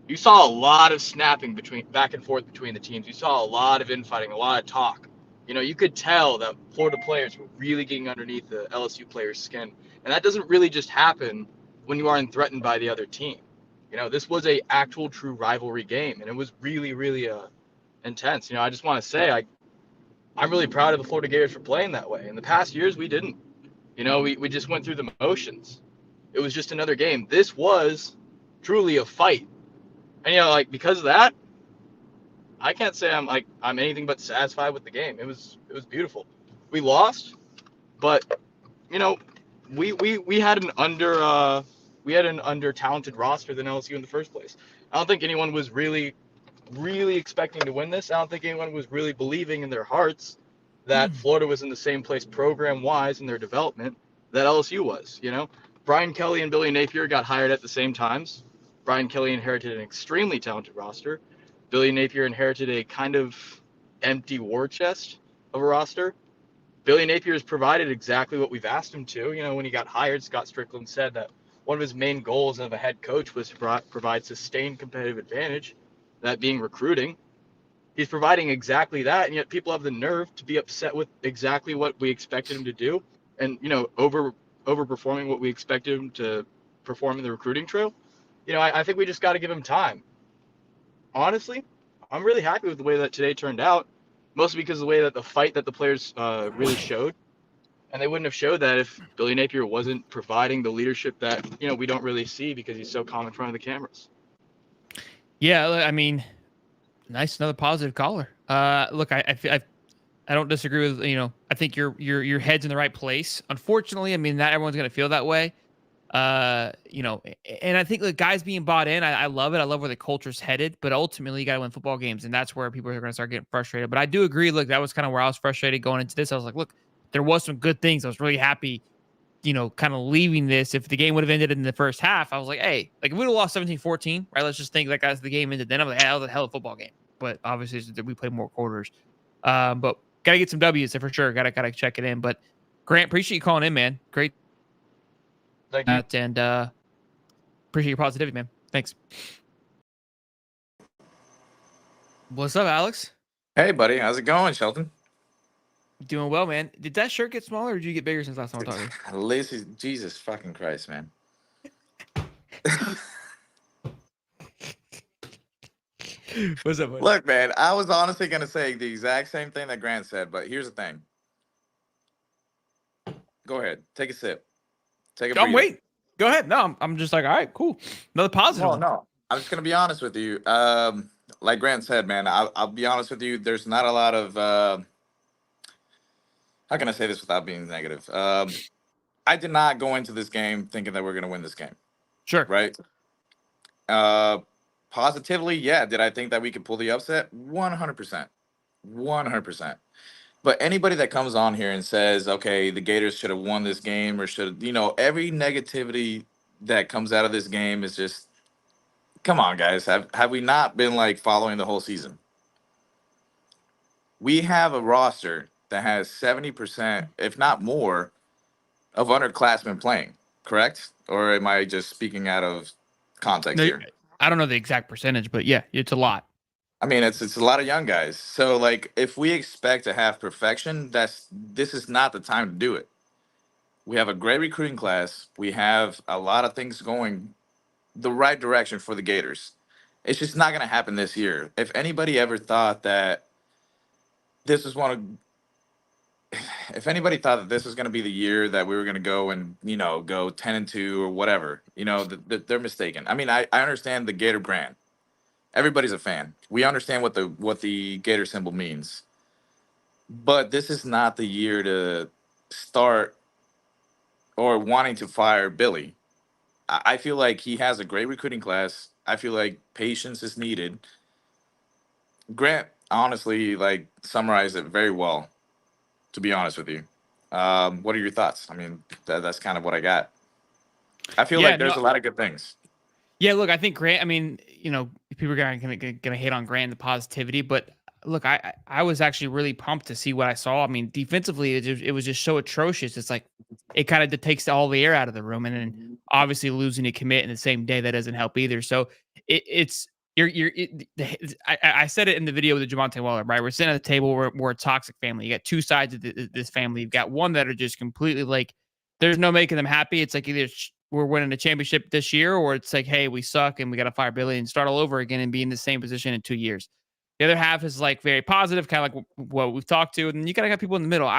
you saw a lot of snapping between back and forth between the teams. You saw a lot of infighting, a lot of talk. You know, you could tell that Florida players were really getting underneath the LSU players' skin, and that doesn't really just happen when you aren't threatened by the other team. You know, this was a actual true rivalry game, and it was really, really intense. You know, I just want to say I'm really proud of the Florida Gators for playing that way. In the past years, we didn't. You know, we just went through the motions. It was just another game. This was truly a fight. And you know, like because of that, I can't say I'm anything but satisfied with the game. It was beautiful. We lost, but you know, we had an under talented roster than LSU in the first place. I don't think anyone was really expecting to win this. I don't think anyone was really believing in their hearts that Florida was in the same place program wise in their development that LSU was. You know, Brian Kelly and Billy Napier got hired at the same times. Brian Kelly inherited an extremely talented roster. Billy Napier inherited a kind of empty war chest of a roster. Billy Napier has provided exactly what we've asked him to. You know, when he got hired, Scott Strickland said that one of his main goals of a head coach was to provide sustained competitive advantage, that being recruiting. He's providing exactly that, and yet people have the nerve to be upset with exactly what we expected him to do, and you know, overperforming what we expected him to perform in the recruiting trail. You know, I think we just got to give him time. Honestly, I'm really happy with the way that today turned out, mostly because of the way that the fight that the players really showed, and they wouldn't have showed that if Billy Napier wasn't providing the leadership that you know we don't really see because he's so calm in front of the cameras. Yeah, I mean, nice, another positive caller. Look, I don't disagree with you know. I think your head's in the right place. Unfortunately, I mean, not everyone's gonna feel that way. You know, and I think the guys being bought in, I love it. I love where the culture's headed, but ultimately you got to win football games, and that's where people are going to start getting frustrated. But I do agree. Look, that was kind of where I was frustrated going into this. I was like, look, there was some good things. I was really happy, you know, kind of leaving this. If the game would have ended in the first half, I was like, hey, like if we would have lost 17-14, right? Let's just think like as the game ended, then I'm like, hey, that was a hell of a football game. But obviously we played more quarters. But gotta get some W's for sure. Gotta check it in. But Grant, appreciate you calling in, man. Great. Thank you. And appreciate your positivity, man. Thanks. What's up, Alex? Hey, buddy. How's it going, Shelton? Doing well, man. Did that shirt get smaller or did you get bigger since last time I talked to you? Lacey, Jesus fucking Christ, man. What's up, buddy? Look, man, I was honestly going to say the exact same thing that Grant said, but here's the thing. Go ahead. Take a sip. Take a breather. I'm waiting. Go ahead. No, I'm just like, all right, cool. Another positive. Well, no. I'm just going to be honest with you. Like Grant said, man, I'll be honest with you. There's not a lot of, how can I say this without being negative? I did not go into this game thinking that we're going to win this game. Sure. Right? Positively, yeah. Did I think that we could pull the upset? 100%. 100%. But anybody that comes on here and says, okay, the Gators should have won this game or should, you know, every negativity that comes out of this game is just, come on, guys. Have we not been like following the whole season? We have a roster that has 70%, if not more, of underclassmen playing, correct? Or am I just speaking out of context No, here? I don't know the exact percentage, but yeah, it's a lot. I mean, it's a lot of young guys. So like if we expect to have perfection, this is not the time to do it. We have a great recruiting class. We have a lot of things going the right direction for the Gators. It's just not going to happen this year. If anybody ever thought that this was if anybody thought that this was going to be the year that we were going to go and go 10-2 or whatever, they're mistaken. I mean, I understand the Gator brand. Everybody's a fan. We understand what the Gator symbol means, but this is not the year to start or wanting to fire Billy. I feel like he has a great recruiting class. I feel like patience is needed. Grant honestly summarized it very well, to be honest with you. What are your thoughts? I mean, that's kind of what I got. I feel like there's a lot of good things. Yeah, look, I think Grant. I mean, people are gonna hate on Grant, the positivity, but look, I was actually really pumped to see what I saw. I mean, defensively, it was just so atrocious. It's like it kind of takes all the air out of the room, and then obviously losing a commit in the same day, that doesn't help either. So it's I said it in the video with the Javonte Waller, right? We're sitting at the table. We're a toxic family. You got two sides of this family. You've got one that are just completely like, there's no making them happy. It's like either we're winning a championship this year, or it's like, hey, we suck and we got to fire Billy and start all over again and be in the same position in 2 years. The other half is like very positive, kind of like what we've talked to, and you gotta have people in the middle.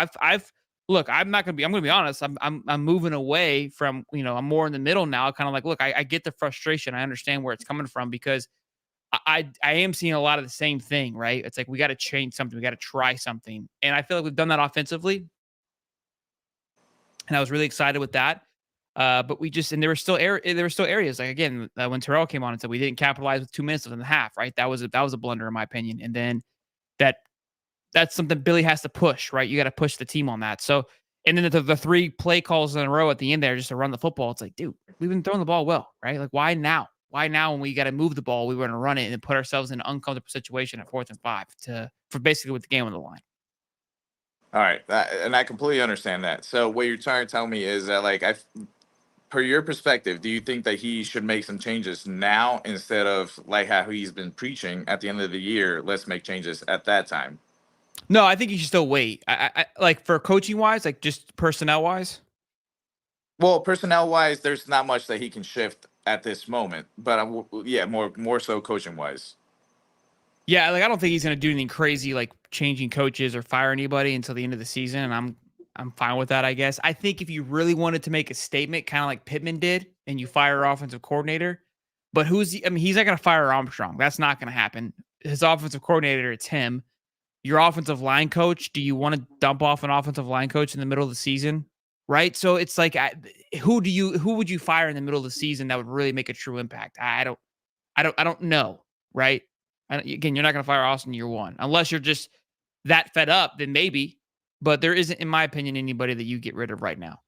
Look, I'm gonna be honest. I'm moving away from, I'm more in the middle now. Kind of like, look, I get the frustration. I understand where it's coming from, because I am seeing a lot of the same thing, right? It's like, we got to change something. We got to try something. And I feel like we've done that offensively. And I was really excited with that. But and there were still areas, like, again, when Terrell came on and said we didn't capitalize with 2 minutes in the half, right? That was a blunder in my opinion. And then that's something Billy has to push, right? You got to push the team on that. So, and then the 3 play calls in a row at the end there just to run the football. It's like, dude, we've been throwing the ball well, right? Like, why now? Why now, when we got to move the ball, we want to run it and put ourselves in an uncomfortable situation at 4th and 5 for basically with the game on the line. All right, and I completely understand that. So what you're trying to tell me is that, per your perspective, do you think that he should make some changes now instead of like how he's been preaching at the end of the year? Let's make changes at that time. No, I think you should still wait. I like, for coaching wise, like just personnel wise. Well, personnel wise, there's not much that he can shift at this moment, but yeah, more so coaching wise. Yeah, like, I don't think he's going to do anything crazy like changing coaches or fire anybody until the end of the season, and I'm fine with that, I guess. I think if you really wanted to make a statement, kind of like Pittman did, and you fire our offensive coordinator, but he's not going to fire Armstrong. That's not going to happen. His offensive coordinator, it's him. Your offensive line coach, do you want to dump off an offensive line coach in the middle of the season? Right? So it's like, who would you fire in the middle of the season that would really make a true impact? I don't know, right? Again, you're not going to fire Austin year 1 unless you're just that fed up. Then maybe, but there isn't, in my opinion, anybody that you get rid of right now.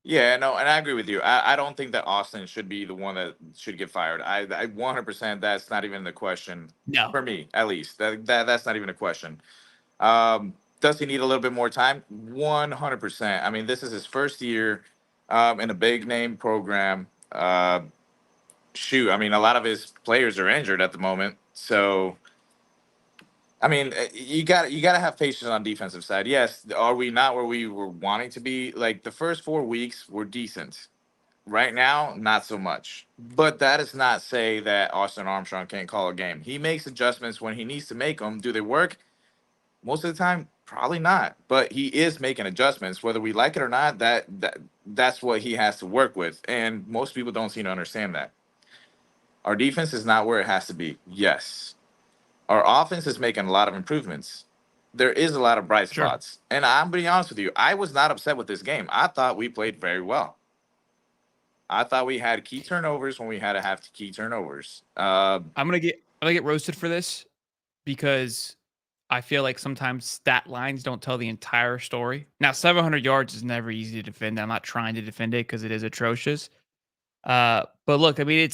Yeah, no, and I agree with you. I don't think that Austin should be the one that should get fired. I 100%. That's not even the question. No, for me at least. That's not even a question. Does he need a little bit more time? 100%. I mean, this is his first year in a big name program. Shoot, I mean, a lot of his players are injured at the moment, so I mean, you got to have patience on defensive side. Yes, are we not where we were wanting to be? Like, the first 4 weeks were decent. Right now, not so much. But that does not say that Austin Armstrong can't call a game. He makes adjustments when he needs to make them. Do they work? Most of the time, probably not. But he is making adjustments, whether we like it or not. That's what he has to work with, and most people don't seem to understand that. Our defense is not where it has to be. Yes. Our offense is making a lot of improvements. There is a lot of bright Sure. spots. And I'm being honest with you, I was not upset with this game. I thought we played very well. I thought we had key turnovers when we had to have key turnovers. I'm gonna get roasted for this, because I feel like sometimes stat lines don't tell the entire story. Now, 700 yards is never easy to defend. I'm not trying to defend it because it is atrocious. But look, I mean,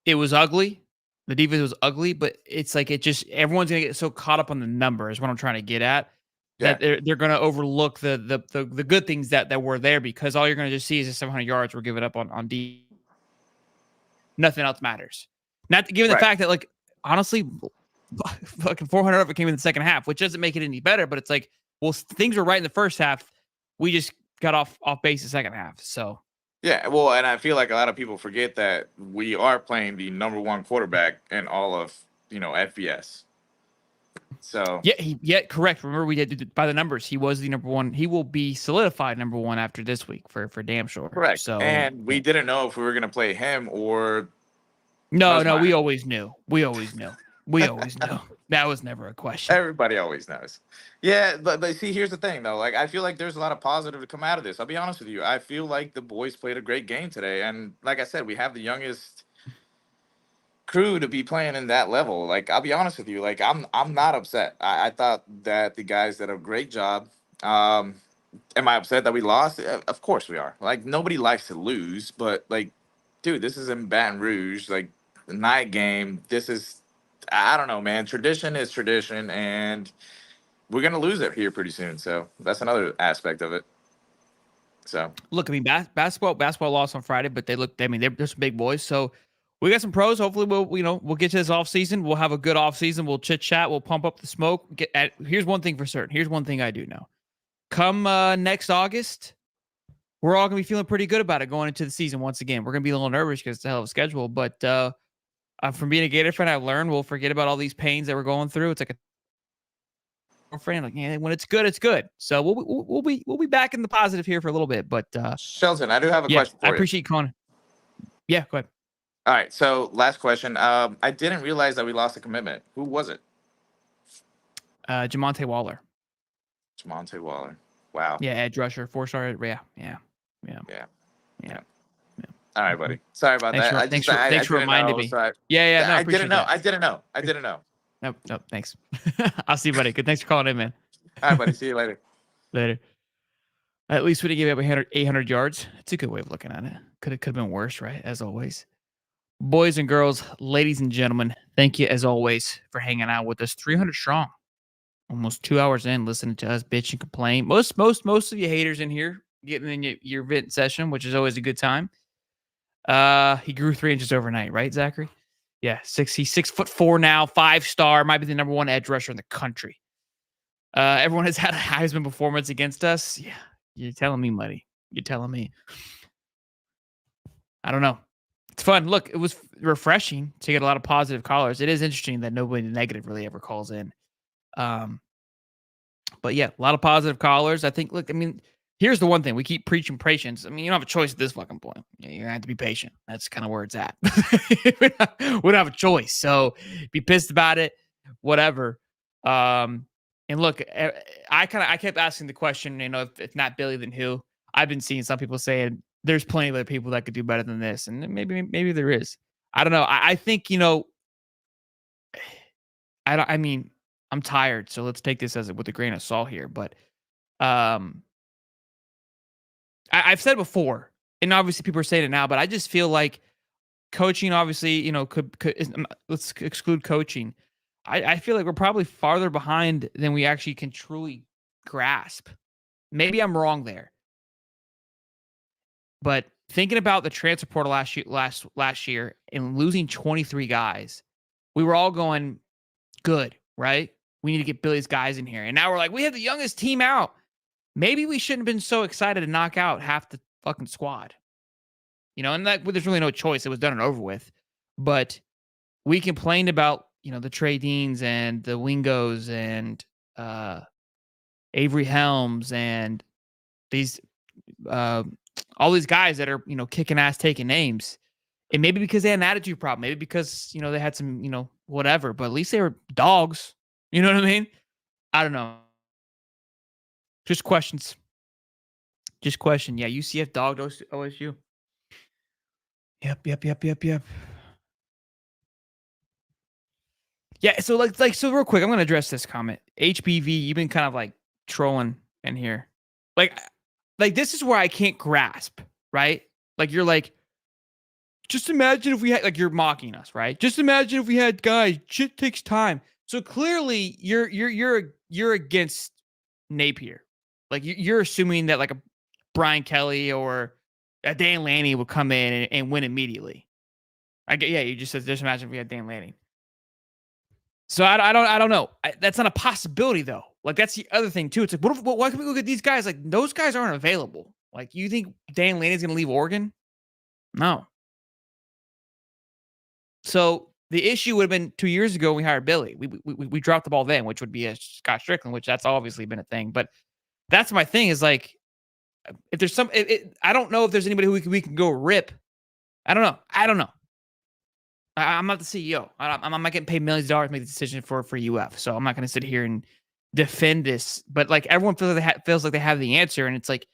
it was ugly. The defense was ugly, but it's like, everyone's gonna get so caught up on the number, is what I'm trying to get at. Yeah. That they're gonna overlook the good things that were there, because all you're gonna just see is the 700 yards we're giving up on D. Nothing else matters. Not given the Right. fact that, like, honestly, fucking 400 of it came in the second half, which doesn't make it any better. But it's like, well, things were right in the first half. We just got off base the second half. So Yeah, well, and I feel like a lot of people forget that we are playing the number 1 quarterback in all of, FBS. So yeah, correct. Remember, we did by the numbers. He was the number one. He will be solidified number one after this week for damn sure. correct. So, And we didn't know if we were going to play him or no, we Nussmeier. always knew. We always knew. That was never a question. Everybody always knows. Yeah, but see, here's the thing though. Like, I feel like there's a lot of positive to come out of this. I'll be honest with you. I feel like the boys played a great game today, and like I said, we have the youngest crew to be playing in that level. Like, I'll be honest with you. Like, I'm not upset. I thought that the guys did a great job. Am I upset that we lost? Of course we are. Like, nobody likes to lose, but like, dude, this is in Baton Rouge. Like, the night game. This is, I don't know, man. Tradition is tradition, and we're gonna lose it here pretty soon. So that's another aspect of it. So look, I mean, basketball lost on Friday, but they're some big boys. So we got some pros. Hopefully, we'll get to this off season. We'll have a good off season. We'll chit chat. We'll pump up the smoke. Here's one thing for certain. Here's one thing I do know. Come next August, we're all gonna be feeling pretty good about it going into the season. Once again, we're gonna be a little nervous because it's a hell of a schedule, but from being a Gator fan, I've learned we'll forget about all these pains that we're going through. It's like a friend, like, yeah, when it's good, it's good. So we'll be back in the positive here for a little bit. But Shelton, I do have a question for you. I appreciate you calling. Yeah, go ahead. All right. So last question. I didn't realize that we lost a commitment. Who was it? Jamonte Waller. Jamonte Waller. Wow. Yeah, edge rusher, 4-star. Yeah. All right, buddy. Sorry about that. Thanks for reminding me. So Yeah. No, I didn't know. I didn't know. Nope. Thanks. I'll see you, buddy. Good. Thanks for calling in, man. All right, buddy. See you later. Later. At least we didn't give up 800 yards. It's a good way of looking at it. Could have been worse, right? As always. Boys and girls, ladies and gentlemen, thank you as always for hanging out with us. 300 strong. Almost 2 hours in, listening to us bitch and complain. Most of you haters in here getting in your vent session, which is always a good time. He grew 3 inches overnight, right, Zachary? Yeah, he's 6'4" now, 5-star, might be the number one edge rusher in the country. Everyone has had a Heisman performance against us. Yeah, you're telling me, buddy. You're telling me. I don't know. It's fun. Look, it was refreshing to get a lot of positive callers. It is interesting that nobody negative really ever calls in. But yeah, a lot of positive callers. I think, look, I mean, here's the one thing. We keep preaching patience. I mean, you don't have a choice at this fucking point. You're going to have to be patient. That's kind of where it's at. We don't have a choice. So be pissed about it, whatever. And look, I kept asking the question, if not Billy, then who? I've been seeing some people saying there's plenty of other people that could do better than this. And maybe there is. I don't know. I think, I mean, I'm tired. So let's take this with a grain of salt here. But I've said it before, and obviously people are saying it now, but I just feel like coaching, obviously, let's exclude coaching. I feel like we're probably farther behind than we actually can truly grasp. Maybe I'm wrong there. But thinking about the transfer portal last year and losing 23 guys, we were all going, good, right? We need to get Billy's guys in here. And now we're like, we have the youngest team out. Maybe we shouldn't have been so excited to knock out half the fucking squad. And there's really no choice. It was done and over with. But we complained about, the Trey Deans and the Wingos and Avery Helms and these all these guys that are, kicking ass, taking names. And maybe because they had an attitude problem. Maybe because, they had some, whatever. But at least they were dogs. You know what I mean? I don't know. Just questions. Yeah, UCF dogged OSU. Yep. Yeah, so so real quick, I'm gonna address this comment. HBV, you've been kind of like trolling in here. Like this is where I can't grasp, right? Like you're like, just imagine if we had, like, you're mocking us, right? Just imagine if we had guys. Shit takes time. So clearly you're against Napier. Like you're assuming that like a Brian Kelly or a Dan Lanning would come in and win immediately. You just said just imagine if we had Dan Lanning. So I don't know. That's not a possibility though. Like that's the other thing too. It's like why can we look at these guys? Like those guys aren't available. Like you think Dan Lanning's gonna leave Oregon? No. So The issue would have been 2 years ago when we hired Billy. We dropped the ball then, which would be a Scott Strickland, which that's obviously been a thing. But that's my thing is like, if there's I don't know if there's anybody who we can go rip. I don't know. I'm not the CEO. I'm not getting paid millions of dollars to make the decision for UF. So I'm not going to sit here and defend this. But like everyone feels like they have the answer, and it's like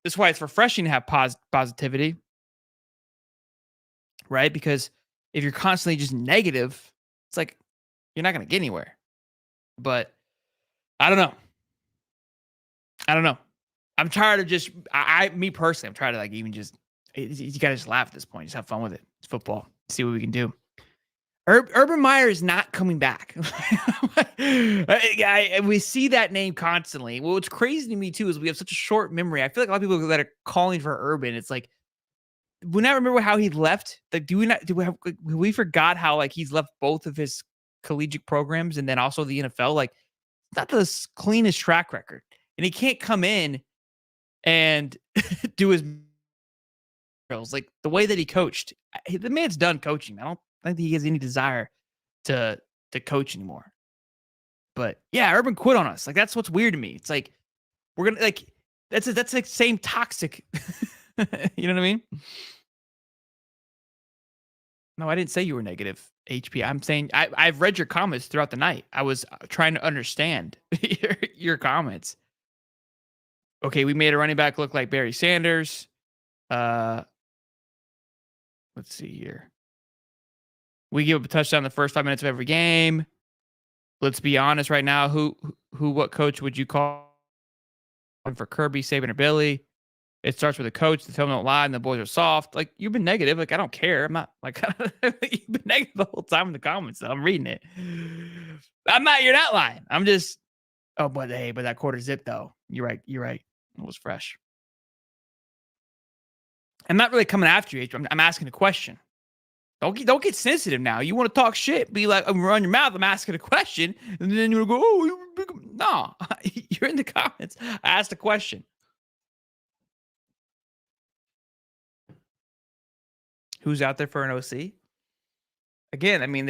that's why it's refreshing to have positivity, right? Because if you're constantly just negative, it's like you're not going to get anywhere. But I don't know. I'm tired of just me personally. I'm tired of like even just you gotta just laugh at this point. Just have fun with it. It's football. See what we can do. Urban Meyer is not coming back. We see that name constantly. Well, what's crazy to me too is we have such a short memory. I feel like a lot of people that are calling for Urban, it's like we not remember how he left. Like, we forgot how like he's left both of his collegiate programs and then also the NFL. Like, it's not the cleanest track record, and he can't come in and do his like the way that he coached. The man's done coaching. I don't think he has any desire to coach anymore. But yeah, Urban quit on us. Like that's what's weird to me. It's like we're gonna like that's like same toxic. You know what I mean? No, I didn't say you were negative, HP. I'm saying I've read your comments throughout the night. I was trying to understand your comments. Okay, we made a running back look like Barry Sanders. Let's see here. We give up a touchdown the first 5 minutes of every game. Let's be honest right now. What coach would you call for Kirby, Saban, or Billy? It starts with a coach. The film don't lie, and the boys are soft. Like you've been negative. Like I don't care. I'm not like you've been negative the whole time in the comments. So I'm reading it. I'm not. You're not lying. I'm just. Oh, but that quarter zip though. You're right. It was fresh. I'm not really coming after you. I'm asking a question. Don't get sensitive now. You want to talk shit? Be like, run your mouth. I'm asking a question, and then you go, "Oh, no." You're in the comments. I asked a question. Who's out there for an OC? Again, I mean,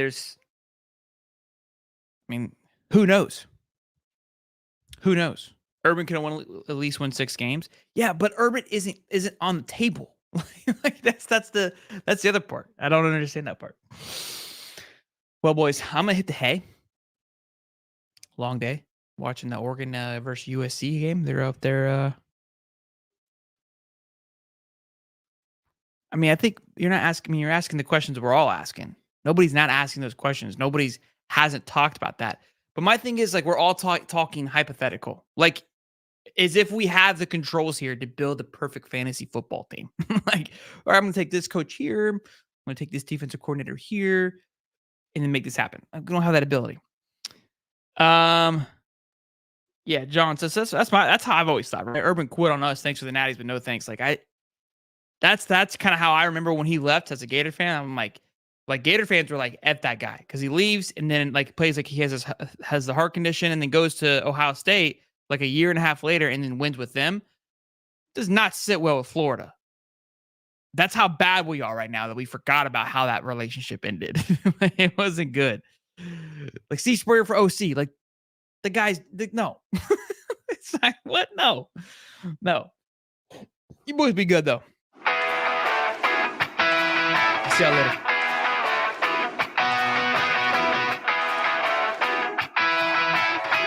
who knows? Who knows? Urban can at least win 6 games. Yeah, but Urban isn't on the table. Like that's the other part. I don't understand that part. Well, boys, I'm gonna hit the hay. Long day watching the Oregon versus USC game. They're up there. I mean, I think you're not asking me. You're asking the questions we're all asking. Nobody's not asking those questions. Nobody's hasn't talked about that. But my thing is like we're all talking hypothetical. Like as if we have the controls here to build the perfect fantasy football team. Like, all right, I'm going to take this coach here. I'm going to take this defensive coordinator here and then make this happen. I don't have that ability. Yeah, John says that's how I've always thought, right? Urban quit on us. Thanks for the natties, but no thanks. Like that's kind of how I remember when he left as a Gator fan. I'm like Gator fans were like, F that guy. Cause he leaves and then like plays like he has the heart condition and then goes to Ohio State like a year and a half later and then wins with them. Does not sit well with Florida. That's how bad we are right now that we forgot about how that relationship ended. It wasn't good. Like Steve Spurrier for OC. Like the guys, no. It's like, what? No. You boys be good though. See y'all later.